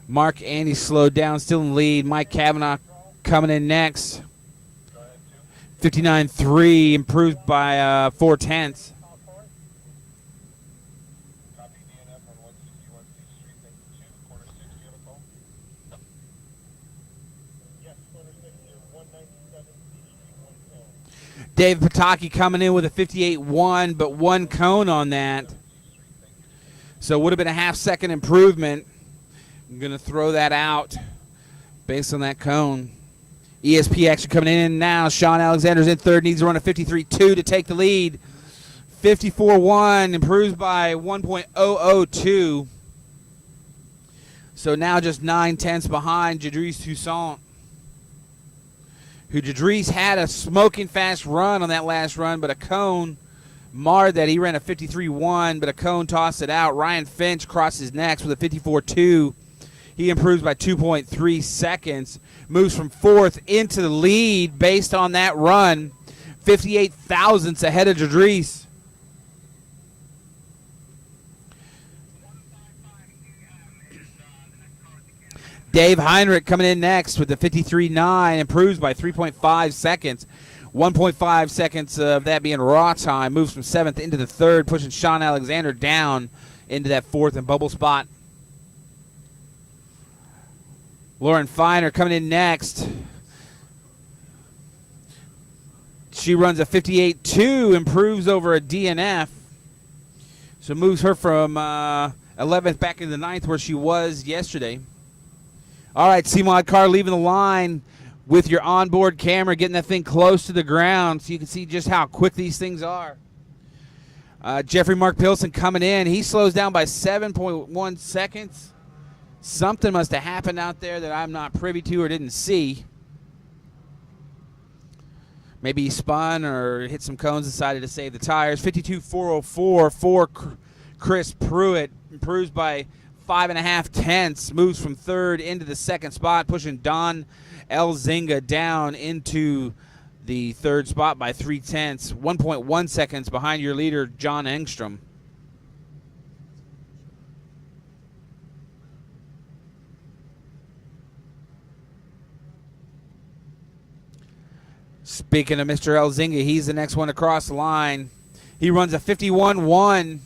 Mark Andy slowed down, still in the lead. Mike Kavanaugh coming in next. 59.3, improved by 4/10. Dave Pataki coming in with a 58.1, but 1 cone on that. So it would have been a half-second improvement. I'm going to throw that out based on that cone. ESP action coming in now. Sean Alexander's in 3rd. Needs to run a 53.2 to take the lead. 54.1 improves by 1.002. So now just 9/10 behind Jadrice Toussaint, who Jadrice had a smoking fast run on that last run, but a cone marred that. He ran a 53.1, but a cone tossed it out. Ryan Finch crosses next with a 54.2. He improves by 2.3 seconds, moves from 4th into the lead based on that run, 58 thousandths ahead of Jadrice. Dave Heinrich coming in next with the 53.9, improves by 3.5 seconds. 1.5 seconds of that being raw time, moves from 7th into the 3rd, pushing Sean Alexander down into that 4th and bubble spot. Lauren Feiner coming in next. She runs a 58.2, improves over a DNF. So moves her from 11th back into the 9th where she was yesterday. All right, C-Mod car leaving the line with your onboard camera, getting that thing close to the ground so you can see just how quick these things are. Jeffrey Mark Pilson coming in. He slows down by 7.1 seconds. Something must have happened out there that I'm not privy to or didn't see. Maybe he spun or hit some cones, decided to save the tires. 52.404 for Chris Pruitt. Improves by 5.5 tenths. Moves from third into the second spot, pushing Don Elzinga down into the third spot by 3 tenths. 1.1 seconds behind your leader, John Engstrom. Speaking of Mr. Elzinga, he's the next one across the line. He runs a 51.1,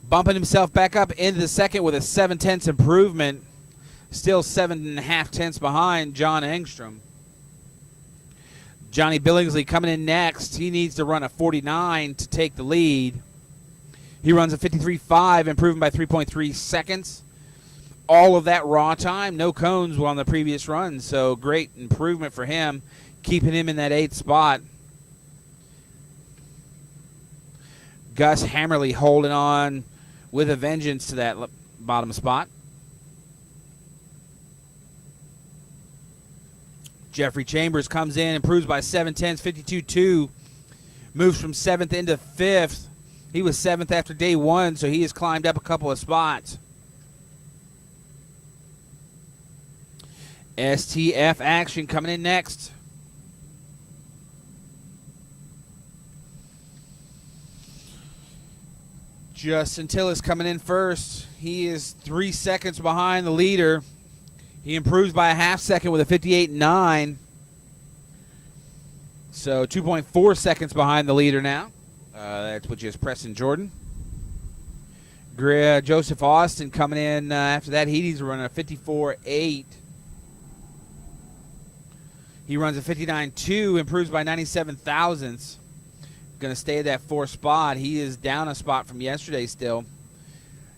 bumping himself back up into the second with a 7 tenths improvement. Still 7.5 tenths behind John Engstrom. Johnny Billingsley coming in next. He needs to run a 49 to take the lead. He runs a 53.5, improving by 3.3 seconds. All of that raw time, no cones on the previous run, so great improvement for him, keeping him in that 8th spot. Gus Hammerly holding on with a vengeance to that bottom spot. Jeffrey Chambers comes in, improves by 7 tenths, 52.2, moves from 7th into 5th. He was 7th after day 1, so he has climbed up a couple of spots. STF action coming in next. Justin Tillis coming in first. He is 3 seconds behind the leader. He improves by a half second with a 58.9. So 2.4 seconds behind the leader now. That's which is Preston Jordan. Joseph Austin coming in after that. He's running a 54.8. He runs a 59.2, improves by 97 thousandths. Going to stay at that 4th spot. He is down a spot from yesterday still.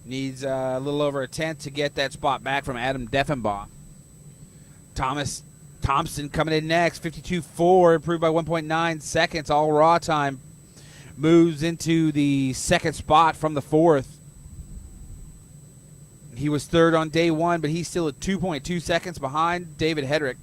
Needs a little over a tenth to get that spot back from Adam Deffenbaugh. Thomas Thompson coming in next, 52.4, improved by 1.9 seconds, all raw time. Moves into the 2nd spot from the 4th. He was 3rd on day 1, but he's still at 2.2 seconds behind David Hedrick.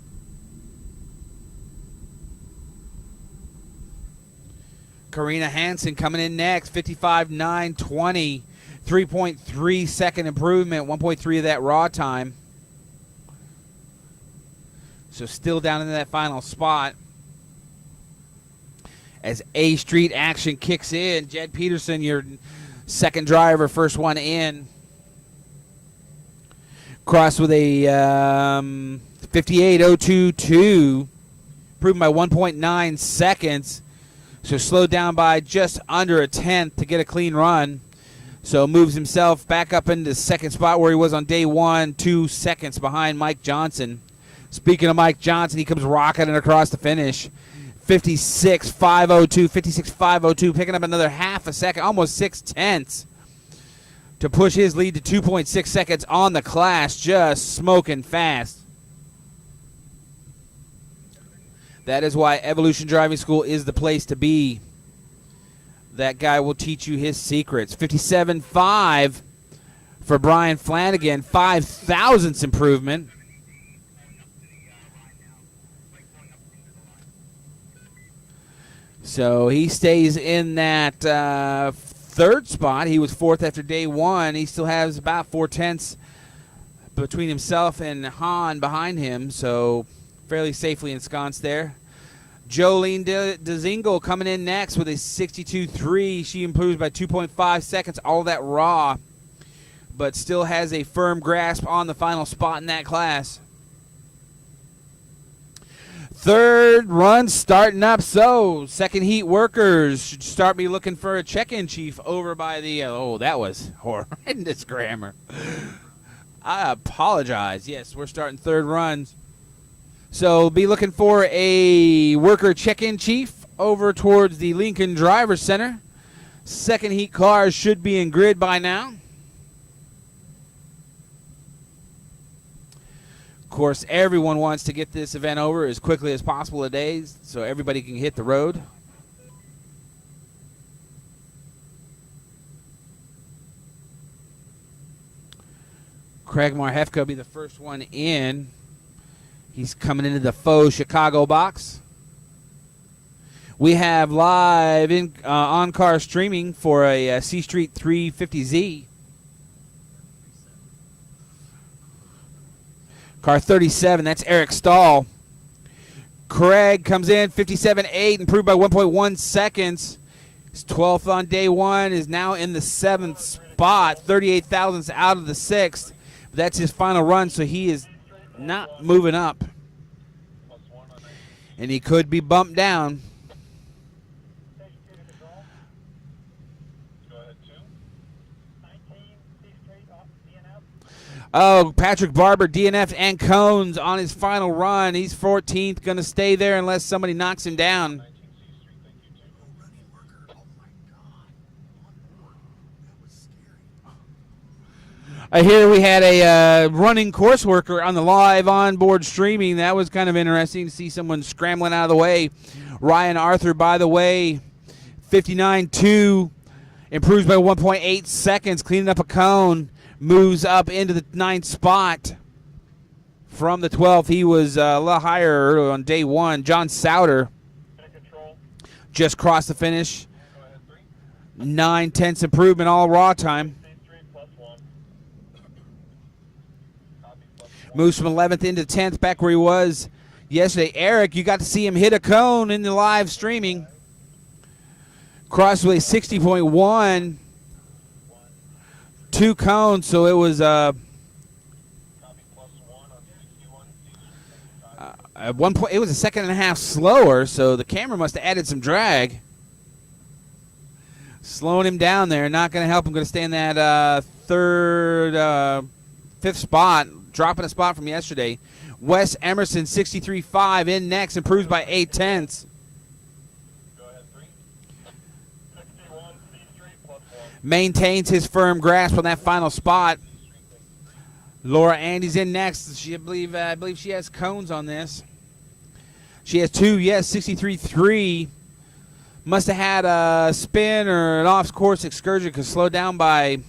Karina Hansen coming in next, 55.920, 3.3 second improvement, 1.3 of that raw time. So still down in that final spot. As A Street action kicks in, Jed Peterson, your second driver, first one in. Crossed with a 58.022, improved by 1.9 seconds. So slowed down by just under a tenth to get a clean run. So moves himself back up into the 2nd spot where he was on day 1, 2 seconds behind Mike Johnson. Speaking of Mike Johnson, he comes rocketing across the finish. 56.502, picking up another half a second, almost 6 tenths to push his lead to 2.6 seconds on the class, just smoking fast. That is why Evolution Driving School is the place to be. That guy will teach you his secrets. 57.5 for Brian Flanagan, 5 thousandths improvement. So he stays in that 3rd spot. He was 4th after day 1. He still has about 4 tenths between himself and Hahn behind him, so fairly safely ensconced there. Jolene DeZingle coming in next with a 62.3. She improves by 2.5 seconds, all that raw, but still has a firm grasp on the final spot in that class. 3rd run starting up, so second heat workers should start me looking for a check-in chief over by the, that was horrendous grammar. I apologize. Yes, we're starting 3rd runs. So be looking for a worker check-in chief over towards the Lincoln Driver Center. Second heat cars should be in grid by now. Of course, everyone wants to get this event over as quickly as possible today so everybody can hit the road. Craig Marhefka will be the first one in. He's coming into the faux Chicago box. We have live in on-car streaming for a C Street 350Z. Car 37, that's Eric Stahl. Craig comes in 57.8, improved by 1.1 seconds. His 12th on day one, is now in the 7th spot, 38 thousandths out of the 6th. That's his final run, so he is not moving up. And he could be bumped down. Oh, Patrick Barber, DNF and Cones on his final run. He's 14th, going to stay there unless somebody knocks him down. Here we had a running course worker on the live onboard streaming. That was kind of interesting to see someone scrambling out of the way. Ryan Arthur, by the way, 59.2, improves by 1.8 seconds, cleaning up a cone. Moves up into the 9th spot from the 12th. He was a little higher on day one. John Souter just crossed the finish. 9/10 improvement, all raw time. Moves from 11th into 10th, back where he was yesterday. Eric, you got to see him hit a cone in the live streaming. Crossway 60.1. 2 cones, so it was at one point it was a second and a half slower, so the camera must have added some drag, slowing him down there. Not going to help him. Going to stay in that 5th spot, dropping a spot from yesterday. Wes Emerson 63.5 in next, improves by 8/10. Maintains his firm grasp on that final spot. Laura Andy's in next. I believe she has cones on this. She has 2, yes, 63.3. Must have had a spin or an off-course excursion because slowed down by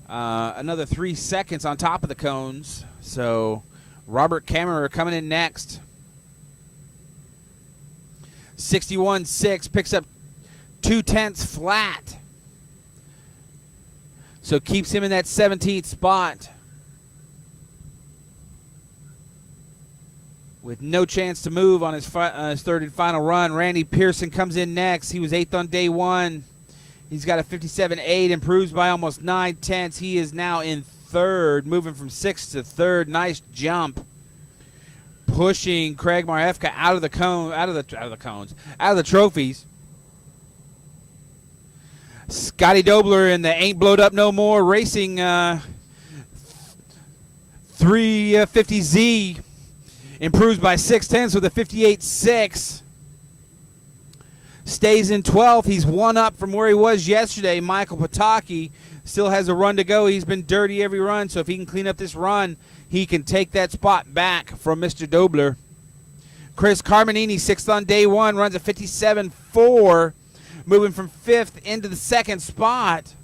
another 3 seconds on top of the cones. So Robert Kammerer coming in next. 61.6, picks up 2/10 flat. So keeps him in that 17th spot with no chance to move on his third and final run. Randy Pearson comes in next. He was 8th on day one. He's got a 57.8, improves by almost 9/10. He is now in 3rd, moving from 6th to 3rd. Nice jump, pushing Craig Marhefka out of the trophies. Scotty Dobler in the Ain't Blowed Up No More Racing 350Z improves by 6/10 with a 58.6. Stays in 12th. He's 1 up from where he was yesterday. Michael Pataki still has a run to go. He's been dirty every run, so if he can clean up this run, he can take that spot back from Mr. Dobler. Chris Carmenini, 6th on day one, runs a 57.4. Moving from 5th into the 2nd spot.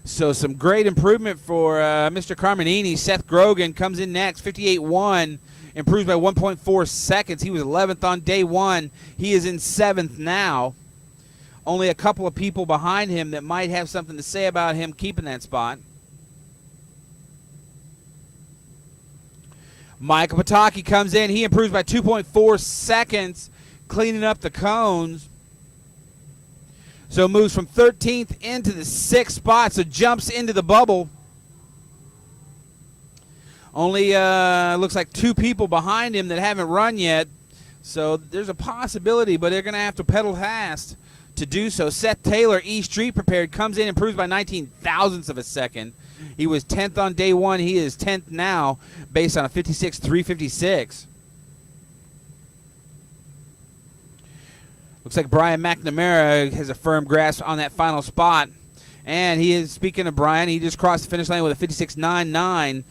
So some great improvement for Mr. Carmenini. Seth Grogan comes in next, 58.1, improves by 1.4 seconds. He was 11th on day one. He is in 7th now. Only a couple of people behind him that might have something to say about him keeping that spot. Michael Pataki comes in. He improves by 2.4 seconds. Cleaning up the cones. So moves from 13th into the 6th spot, so jumps into the bubble. Only looks like 2 people behind him that haven't run yet. So there's a possibility, but they're going to have to pedal fast to do so. Seth Taylor, E Street Prepared, comes in, improves by 19 thousandths of a second. He was 10th on day one. He is 10th now based on a 56.356. Looks like Brian McNamara has a firm grasp on that final spot. And he is, speaking of Brian, he just crossed the finish line with a 56.99.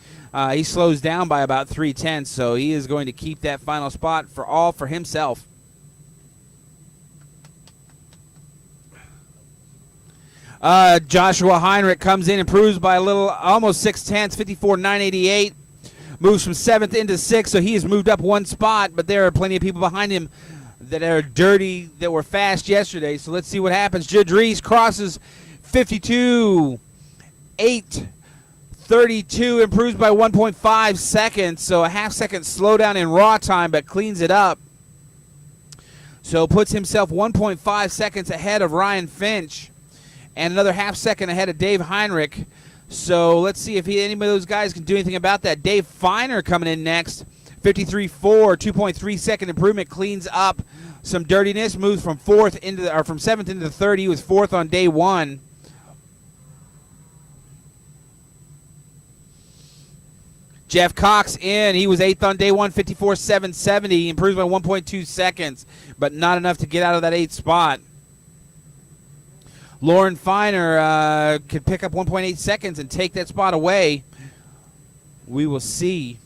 He slows down by about 3/10, so he is going to keep that final spot for himself. Joshua Heinrich comes in, improves by a little, almost 6/10, 54.988. Moves from 7th into 6th, so he has moved up 1 spot, but there are plenty of people behind him that are dirty, that were fast yesterday. So let's see what happens. Jadrees crosses 52.832, improves by 1.5 seconds, so a half-second slowdown in raw time, but cleans it up. So puts himself 1.5 seconds ahead of Ryan Finch and another half-second ahead of Dave Heinrich. So let's see if any of those guys can do anything about that. Dave Feiner coming in next, 53.4, 2.3-second improvement, cleans up some dirtiness, moves from from 7th into the 3rd. He was 4th on day 1. Jeff Cox in. He was 8th on day 1, 54.770. Improves by 1.2 seconds, but not enough to get out of that 8th spot. Lauren Feiner could pick up 1.8 seconds and take that spot away. We will see.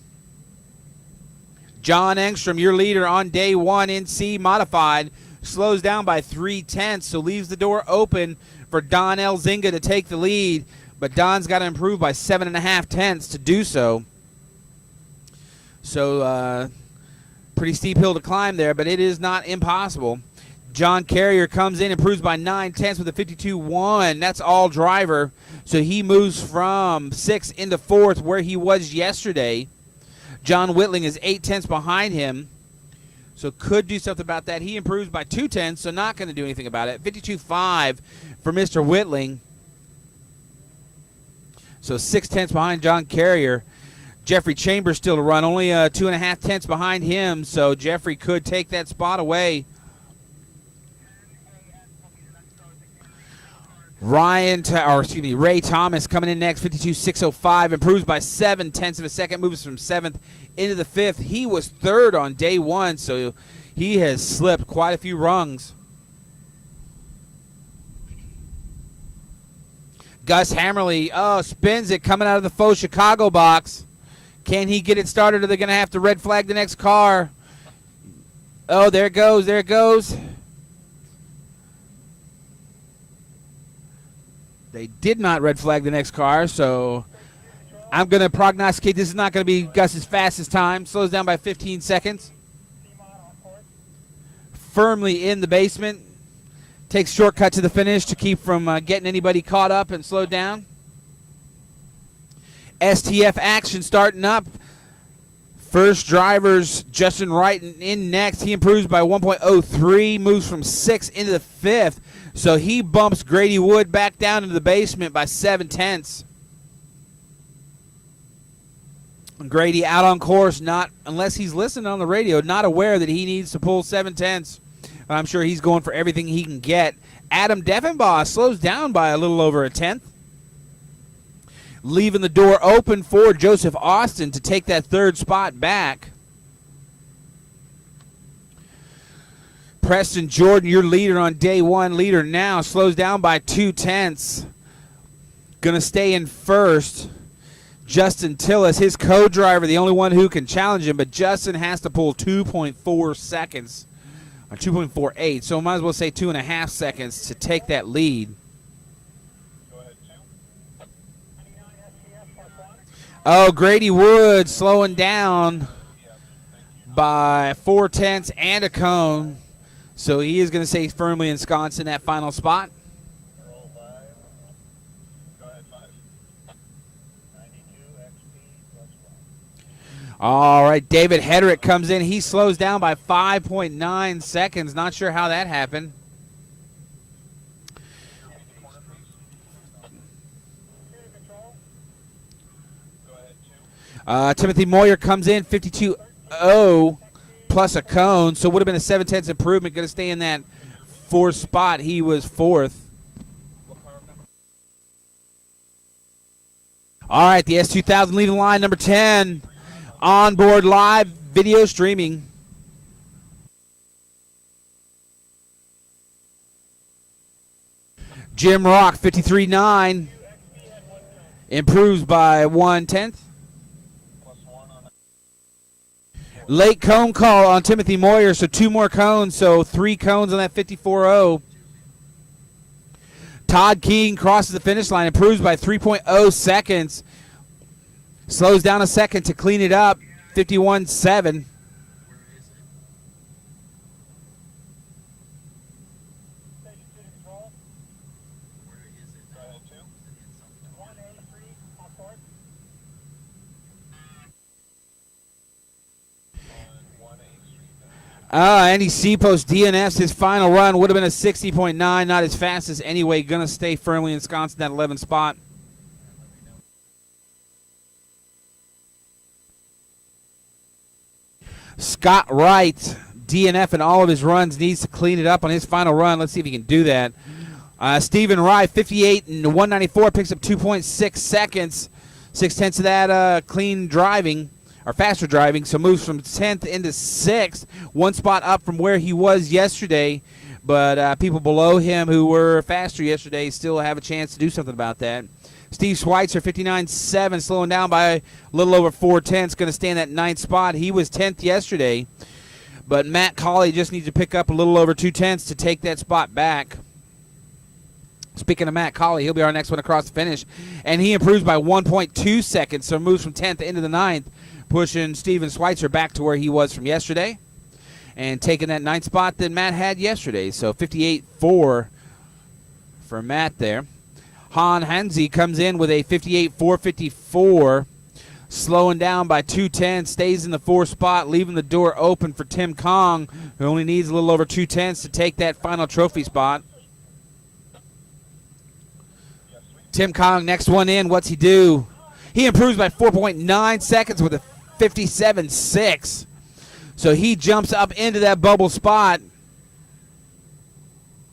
John Engstrom, your leader on day 1 in C modified, slows down by 3/10, so leaves the door open for Don Elzinga to take the lead, but Don's got to improve by 7.5 tenths to do so. So pretty steep hill to climb there, but it is not impossible. John Carrier comes in, improves by 9 tenths with a 52.1. That's all driver. So he moves from 6th into 4th where he was yesterday. John Whitling is 8 tenths behind him. So could do something about that. He improves by 2 tenths, so not going to do anything about it. 52.5 for Mr. Whitling. So 6 tenths behind John Carrier. Jeffrey Chambers still to run, only 2.5 tenths behind him. So Jeffrey could take that spot away. Ray Thomas coming in next, 52.605, improves by 7 tenths of a second, moves from 7th into the 5th. He was 3rd on day 1, so he has slipped quite a few rungs. Gus Hammerly, spins it coming out of the faux Chicago box. Can he get it started, or are they going to have to red flag the next car? Oh, there it goes, there it goes. They did not red flag the next car, so I'm going to prognosticate this is not going to be Gus's fastest time. Slows down by 15 seconds. Firmly in the basement. Takes shortcut to the finish to keep from getting anybody caught up and slowed down. STF action starting up. First driver's Justin Wright in next. He improves by 1.03, moves from 6th into the 5th. So he bumps Grady Wood back down into the basement by 7 tenths. Grady out on course, not unless he's listening on the radio, not aware that he needs to pull 7 tenths. I'm sure he's going for everything he can get. Adam Deffenbaugh slows down by a little over a tenth, leaving the door open for Joseph Austin to take that 3rd spot back. Preston Jordan, your leader on day 1, leader now, slows down by 2 tenths. Going to stay in 1st. Justin Tillis, his co-driver, the only one who can challenge him, but Justin has to pull 2.4 seconds, or 2.48, so might as well say 2.5 seconds to take that lead. Oh, Grady Wood slowing down by 4 tenths and a cone. So he is going to stay firmly ensconced in that final spot. All right, David Hedrick comes in. He slows down by 5.9 seconds. Not sure how that happened. Timothy Moyer comes in, 52.0 plus a cone, so would have been a 7 tenths improvement. Going to stay in that 4th spot. He was 4th. All right, the S2000 leading line, number 10, onboard live video streaming. Jim Rock, 53.9, improves by 1/10. Plus 1 on Late cone call on Timothy Moyer, so 2 more cones, so 3 cones on that 54.0. Todd King crosses the finish line, improves by 3.0 seconds. Slows down a second to clean it up, 51.7. Andy Seapost DNFs his final run. Would have been a 60.9, not as fast as anyway. Going to stay firmly ensconced in that 11th spot. Scott Wright, DNF in all of his runs, needs to clean it up on his final run. Let's see if he can do that. Stephen Rye, 58 and 194, picks up 2.6 seconds. 6/10 of that clean driving, or faster driving, so moves from 10th into 6th. 1 spot up from where he was yesterday, but people below him who were faster yesterday still have a chance to do something about that. Steve Schweitzer, 59.7, slowing down by a little over 4/10. Going to stay in that 9th spot. He was 10th yesterday, but Matt Colley just needs to pick up a little over 2/10 to take that spot back. Speaking of Matt Colley, he'll be our next one across the finish, and he improves by 1.2 seconds, so moves from 10th into the 9th, pushing Steven Schweitzer back to where he was from yesterday, and taking that 9th spot that Matt had yesterday. So 58.4 for Matt there. Han Hansi comes in with a 58.454, slowing down by 2/10, stays in the 4th spot, leaving the door open for Tim Kong, who only needs a little over 2/10 to take that final trophy spot. Tim Kong, next one in. What's he do? He improves by 4.9 seconds with a 57.6. So he jumps up into that bubble spot.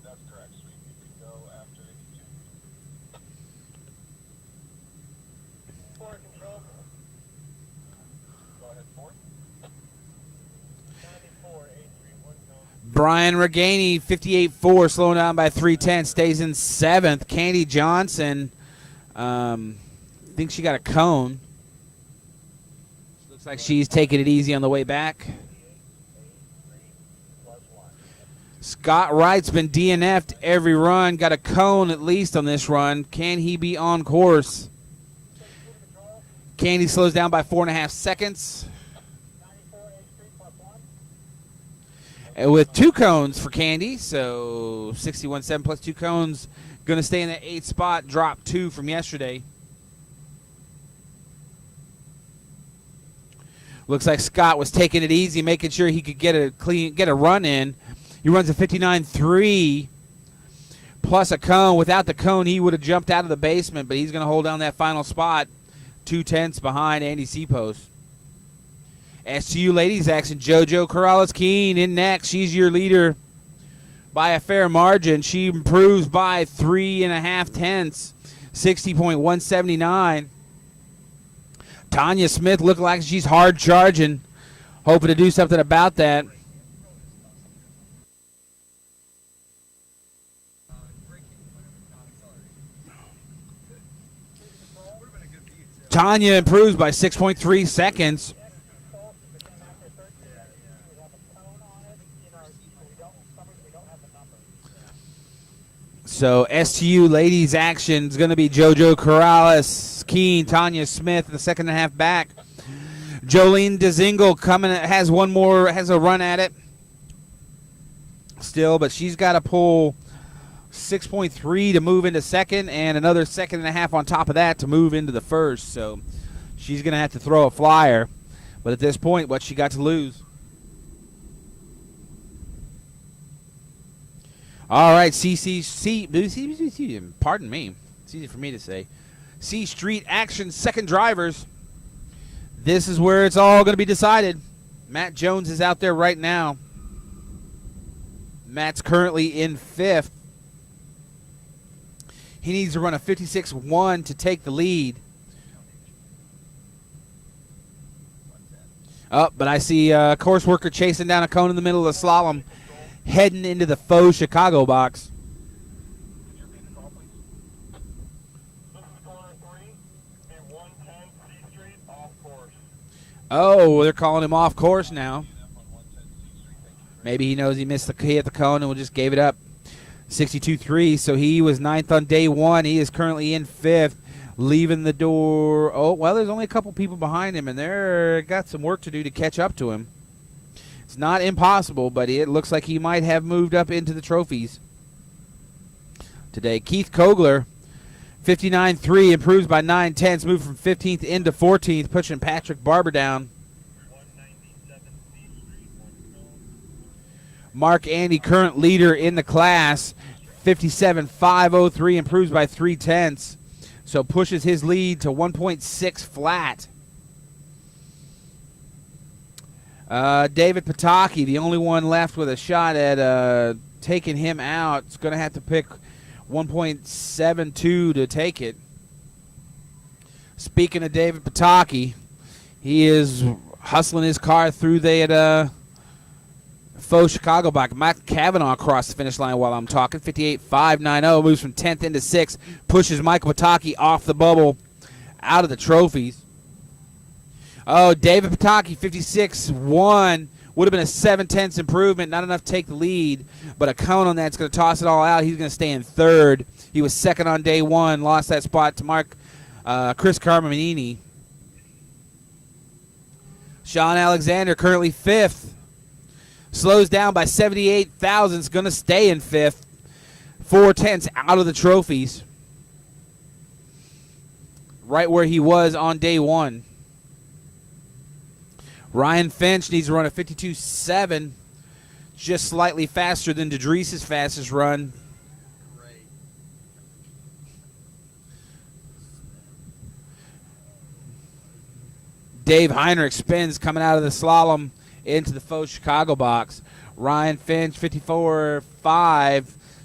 That's correct, Sweet. You can go after 82. Forward control. Go ahead, 4. 94, 831 cone. Brian Reganey, 58.4, slowing down by 3/10, stays in 7th. Candy Johnson, thinks she got a cone. Looks like she's taking it easy on the way back. Scott Wright's been DNF'd every run, got a cone at least on this run. Can he be on course? Candy slows down by 4.5 seconds. And with 2 cones for Candy, so 61.7 plus 2 cones, going to stay in that 8th spot, drop 2 from yesterday. Looks like Scott was taking it easy, making sure he could get a run in. He runs a 59.3 plus a cone. Without the cone, he would have jumped out of the basement, but he's going to hold down that final spot, 2/10 behind Andy Seapost. SCU ladies action, JoJo Corrales-Keen in next. She's your leader by a fair margin. She improves by 3.5/10, 60.179. Tanya Smith looked like she's hard charging, hoping to do something about that. Tanya improves by 6.3 seconds. So STU ladies action is going to be JoJo Corrales, Keen, Tanya Smith in the 2nd half back. Jolene DeZingle has a run at it still, but she's got to pull 6.3 to move into 2nd, and another 2.5 on top of that to move into the 1st. So she's going to have to throw a flyer, but at this point, what she got to lose? All right, pardon me. It's easy for me to say. C Street action, 2nd drivers. This is where it's all going to be decided. Matt Jones is out there right now. Matt's currently in 5th. He needs to run a 56.1 to take the lead. Oh, but I see a course worker chasing down a cone in the middle of the slalom, heading into the faux Chicago box. Could you repeat the call, please? 3, a 110 C Street off course. Oh, they're calling him off course now. Maybe he knows he hit the cone and just gave it up. 62-3, so he was 9th on day 1. He is currently in 5th, leaving the door. Oh, well, there's only a couple people behind him, and they're got some work to do to catch up to him. It's not impossible, but it looks like he might have moved up into the trophies today. Keith Kogler, 59-3, improves by 9/10, moved from 15th into 14th, pushing Patrick Barber down. 197 C Street, 1 cone. Mark Andy, current leader in the class, 57.503, improves by 3/10, so pushes his lead to 1.6 flat. David Pataki, the only one left with a shot at taking him out, is going to have to pick 1.72 to take it. Speaking of David Pataki, he is hustling his car through the faux Chicago bike. Matt Kavanaugh across the finish line while I'm talking. 58.590, moves from 10th into 6th, pushes Michael Pataki off the bubble, out of the trophies. Oh, David Pataki, 56.1, would have been a 7/10 improvement. Not enough to take the lead, but a cone on that's going to toss it all out. He's going to stay in 3rd. He was 2nd on day 1, lost that spot to Chris Carminini. Sean Alexander, currently 5th. Slows down by 78 thousandths, going to stay in 5th. 4/10 out of the trophies. Right where he was on day 1. Ryan Finch needs to run a 52.7, just slightly faster than DeDrees' fastest run. Dave Heinrich spins coming out of the slalom into the faux Chicago box. Ryan Finch, 54.5,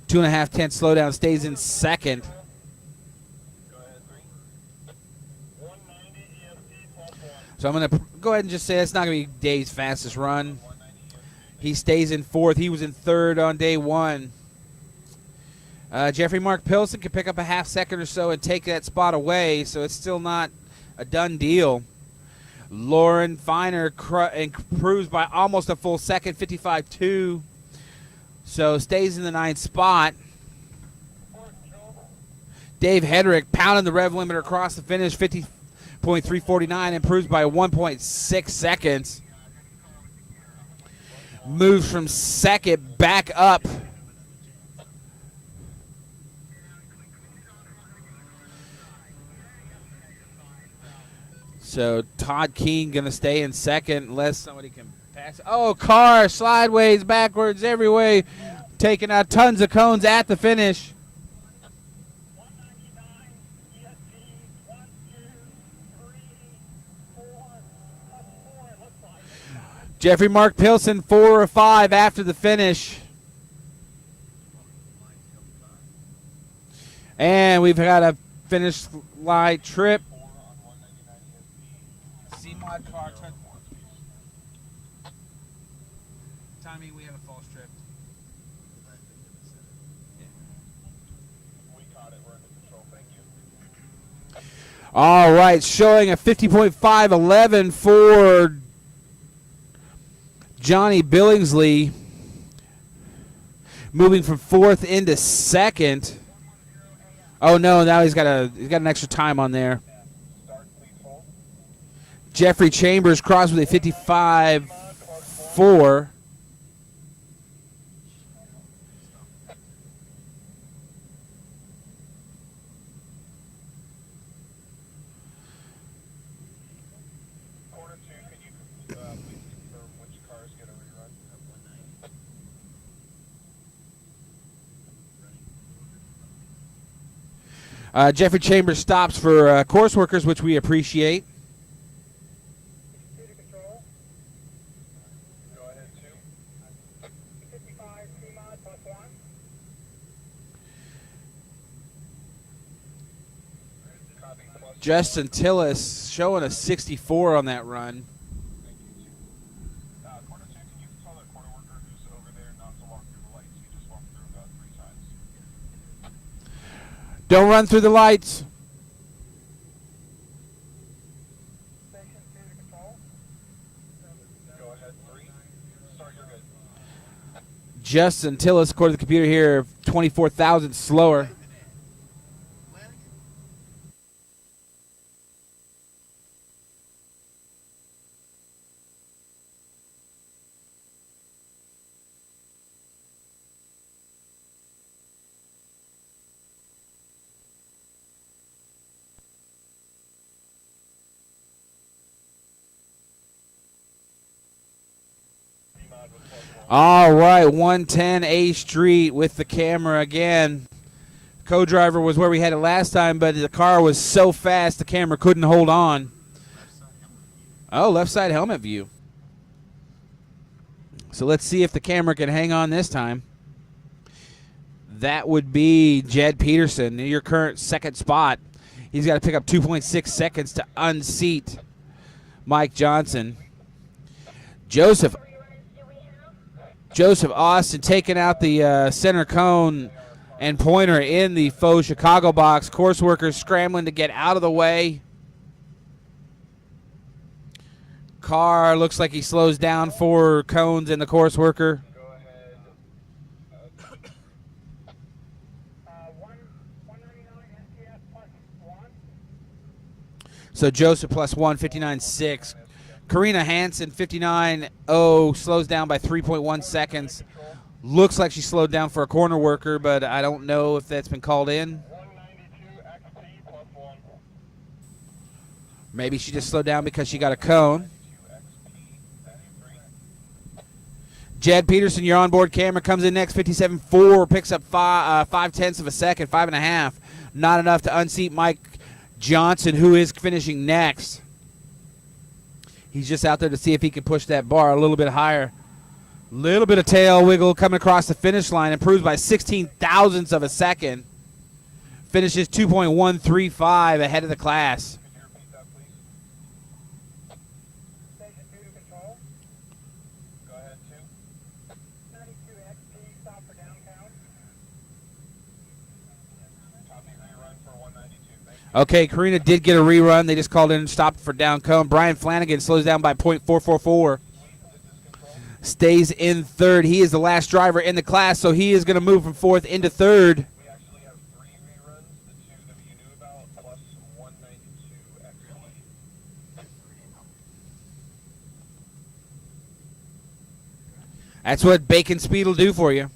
2.5 slowdown, stays in 2nd. Go ahead, 3. 190 ESP plus 1. So I'm going to go ahead and just say that's not going to be Dave's fastest run. He stays in 4th. He was in 3rd on day 1. Jeffrey Mark Pilson can pick up a half second or so and take that spot away, so it's still not a done deal. Lauren Feiner improves by almost a full second, 55.2, so stays in the 9th spot. Dave Hedrick pounding the rev limiter across the finish, 50.349, improves by 1.6 seconds. Moves from 2nd back up. So Todd Keene going to stay in 2nd unless somebody can pass. Oh, car sideways, backwards, every way, taking out tons of cones at the finish. 199 ESP 1, 2, 3, 4, plus 4, it looks like. Jeffrey Mark Pilson, 4 or 5 after the finish. And we've got a finish line trip. C-Mod car. Tommy, we have a false trip. We caught it. We're under control. Thank you. All right, showing a 50.511 for Johnny Billingsley, moving from 4th into 2nd. Oh no! Now he's got an extra time on there. Start, please hold. Jeffrey Chambers crossed with a 55.4. Quarter 2, can you please confirm which cars get a rerun? Jeffrey Chambers stops for course workers, which we appreciate. 2 to control. Go ahead, 2. 55 C-Mod plus 1. Copy, plus Justin Tillis showing a 64 on that run. Quarter 2, can you tell that quarter worker who's over there not to walk through the lights? He just walked through about 3 times. Don't run through the lights. just until it's, according to the computer here, 24,000 slower. All right, 110 A Street with the camera again. Co-driver was where we had it last time, but the car was so fast the camera couldn't hold on. Oh, left side helmet view. So let's see if the camera can hang on this time. That would be Jed Peterson, your current second spot. He's got to pick up 2.6 seconds to unseat Mike Johnson. Joseph Austin taking out the center cone and pointer in the faux Chicago box. Course workers scrambling to get out of the way. Car looks like he slows down for cones and the course worker. Go ahead. 199 SCCA plus 1. So Joseph plus 1, 59.6. Karina Hansen, 59.0, slows down by 3.1 seconds. Looks like she slowed down for a corner worker, but I don't know if that's been called in. 192 XT plus 1. Maybe she just slowed down because she got a cone. Jed Peterson, your onboard camera, comes in next, 57.4, picks up 5/10 of a second, 5.5. Not enough to unseat Mike Johnson, who is finishing next. He's just out there to see if he can push that bar a little bit higher. Little bit of tail wiggle coming across the finish line. Improves by 16 thousandths of a second. Finishes 2.135 ahead of the class. Could you repeat that, please? Station 2 to control. Go ahead, 2. 92 XT, stop for down count. Copy, rerun for 192. Thank you. Okay, Karina did get a rerun. They just called in and stopped for down cone. Brian Flanagan slows down by 0.444. Stays in third. He is the last driver in the class, so he is going to move from fourth into third. We actually have 3 reruns, the 2 that you knew about, plus 192 XT. That's what bacon speed will do for you.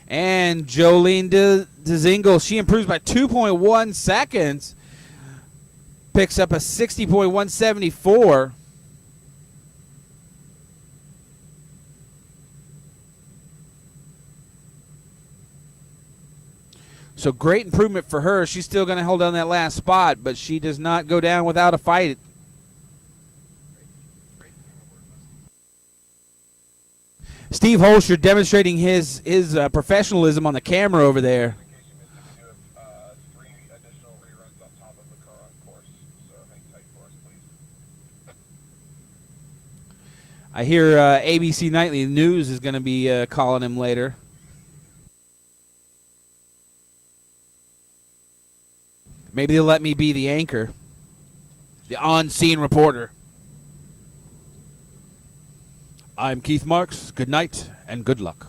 And Jolene DeZingle, she improves by 2.1 seconds. Picks up a 60.174. So great improvement for her. She's still going to hold on that last spot, but she does not go down without a fight. Steve Holscher demonstrating his professionalism on the camera over there. In case you missed it, we do have 3 additional reruns on top of the car on course, so hang tight for us, please. I hear ABC Nightly News is going to be calling him later. Maybe they'll let me be the anchor, the on-scene reporter. I'm Keith Marks. Good night and good luck.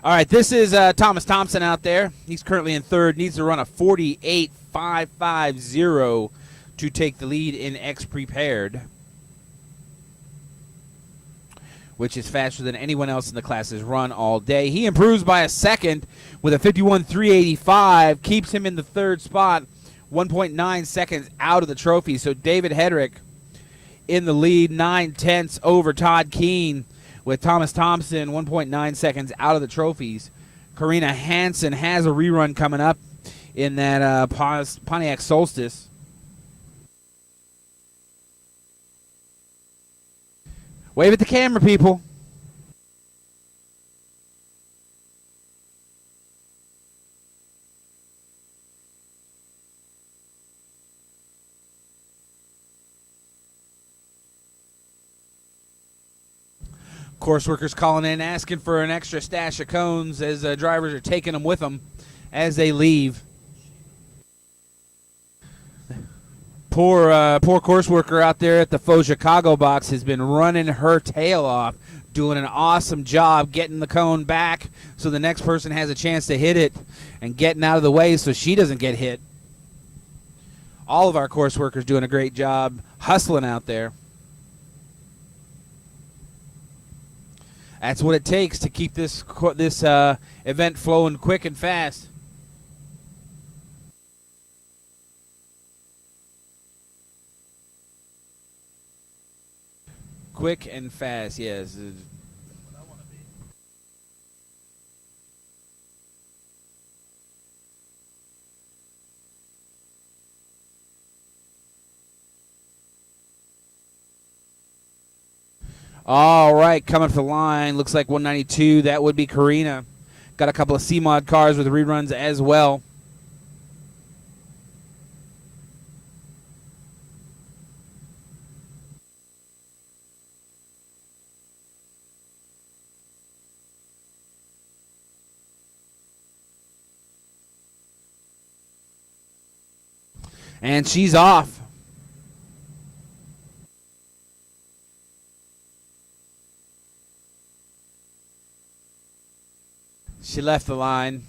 All right, this is Thomas Thompson out there. He's currently in third. Needs to run a 48.550 to take the lead in X Prepared, which is faster than anyone else in the class has run all day. He improves by a second with a 51.385, keeps him in the third spot, 1.9 seconds out of the trophy. So David Hedrick in the lead, 9/10 over Todd Keene, with Thomas Thompson 1.9 seconds out of the trophies. Karina Hansen has a rerun coming up in that Pontiac Solstice. Wave at the camera, people. Course workers calling in, asking for an extra stash of cones as drivers are taking them with them as they leave. Poor course worker out there at the Faux Chicago box has been running her tail off, doing an awesome job getting the cone back so the next person has a chance to hit it and getting out of the way so she doesn't get hit. All of our course workers doing a great job hustling out there. That's what it takes to keep this event flowing quick and fast. Quick and fast, yes. All right, coming up the line, looks like 192. That would be Karina. Got a couple of C-Mod cars with reruns as well. And she's off. She left the line.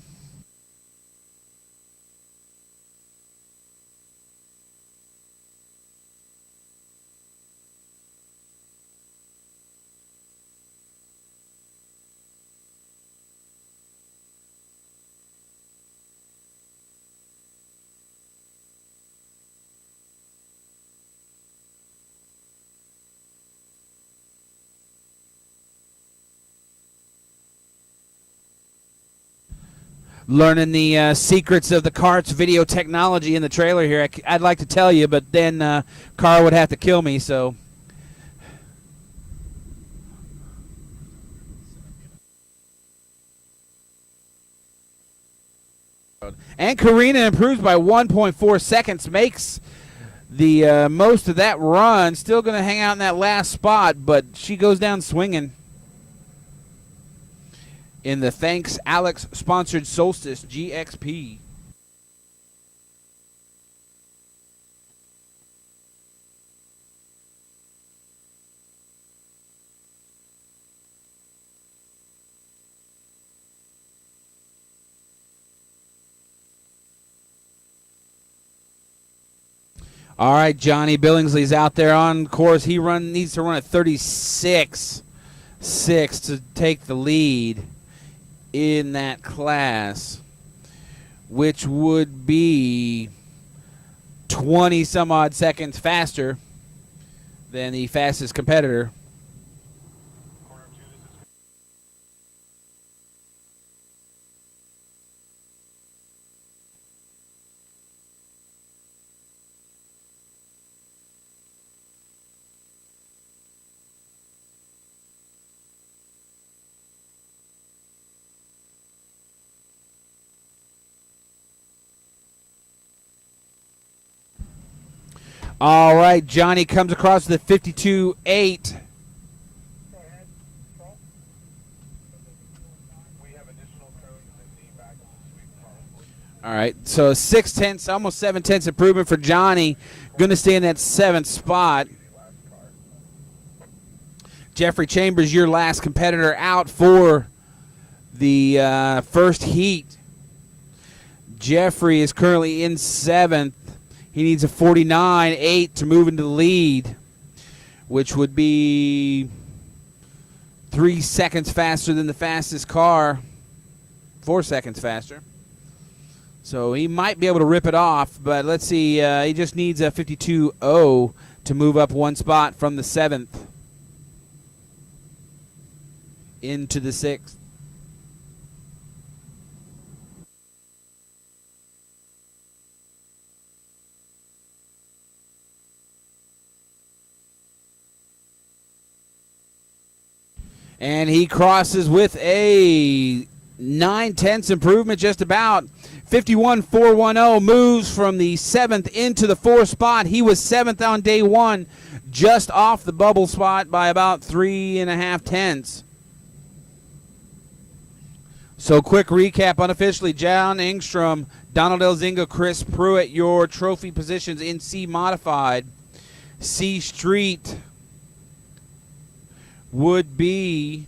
Learning the secrets of the kart's video technology in the trailer here. I'd like to tell you, but then Carl would have to kill me, so. And Karina improves by 1.4 seconds, makes the most of that run. Still going to hang out in that last spot, but she goes down swinging. In the Thanks Alex sponsored Solstice GXP. All right, Johnny Billingsley's out there on course. He needs to run at 36.6 to take the lead in that class, which would be 20 some odd seconds faster than the fastest competitor. All right, Johnny comes across the 52.8. All right, so 6/10, almost 7/10 improvement for Johnny. Going to stay in that 7th spot. Jeffrey Chambers, your last competitor out for the first heat. Jeffrey is currently in 7th. He needs a 49.8 to move into the lead, which would be 3 seconds faster than the fastest car, 4 seconds faster. So he might be able to rip it off, but let's see. He just needs a 52.0 to move up 1 spot from the 7th into the 6th. And he crosses with a 9/10 improvement, just about. 51.410 moves from the 7th into the 4th spot. He was 7th on day 1, just off the bubble spot by about 3.5 tenths. So quick recap unofficially: John Engstrom, Donald Elzinga, Chris Pruitt, your trophy positions in C Modified. C Street would be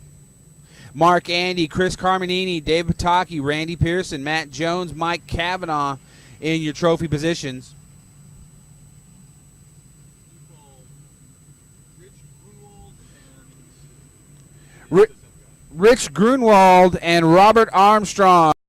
Mark Andy, Chris Carminini, Dave Pataki, Randy Pearson, Matt Jones, Mike Kavanaugh in your trophy positions. Rich Grunwald and Robert Armstrong.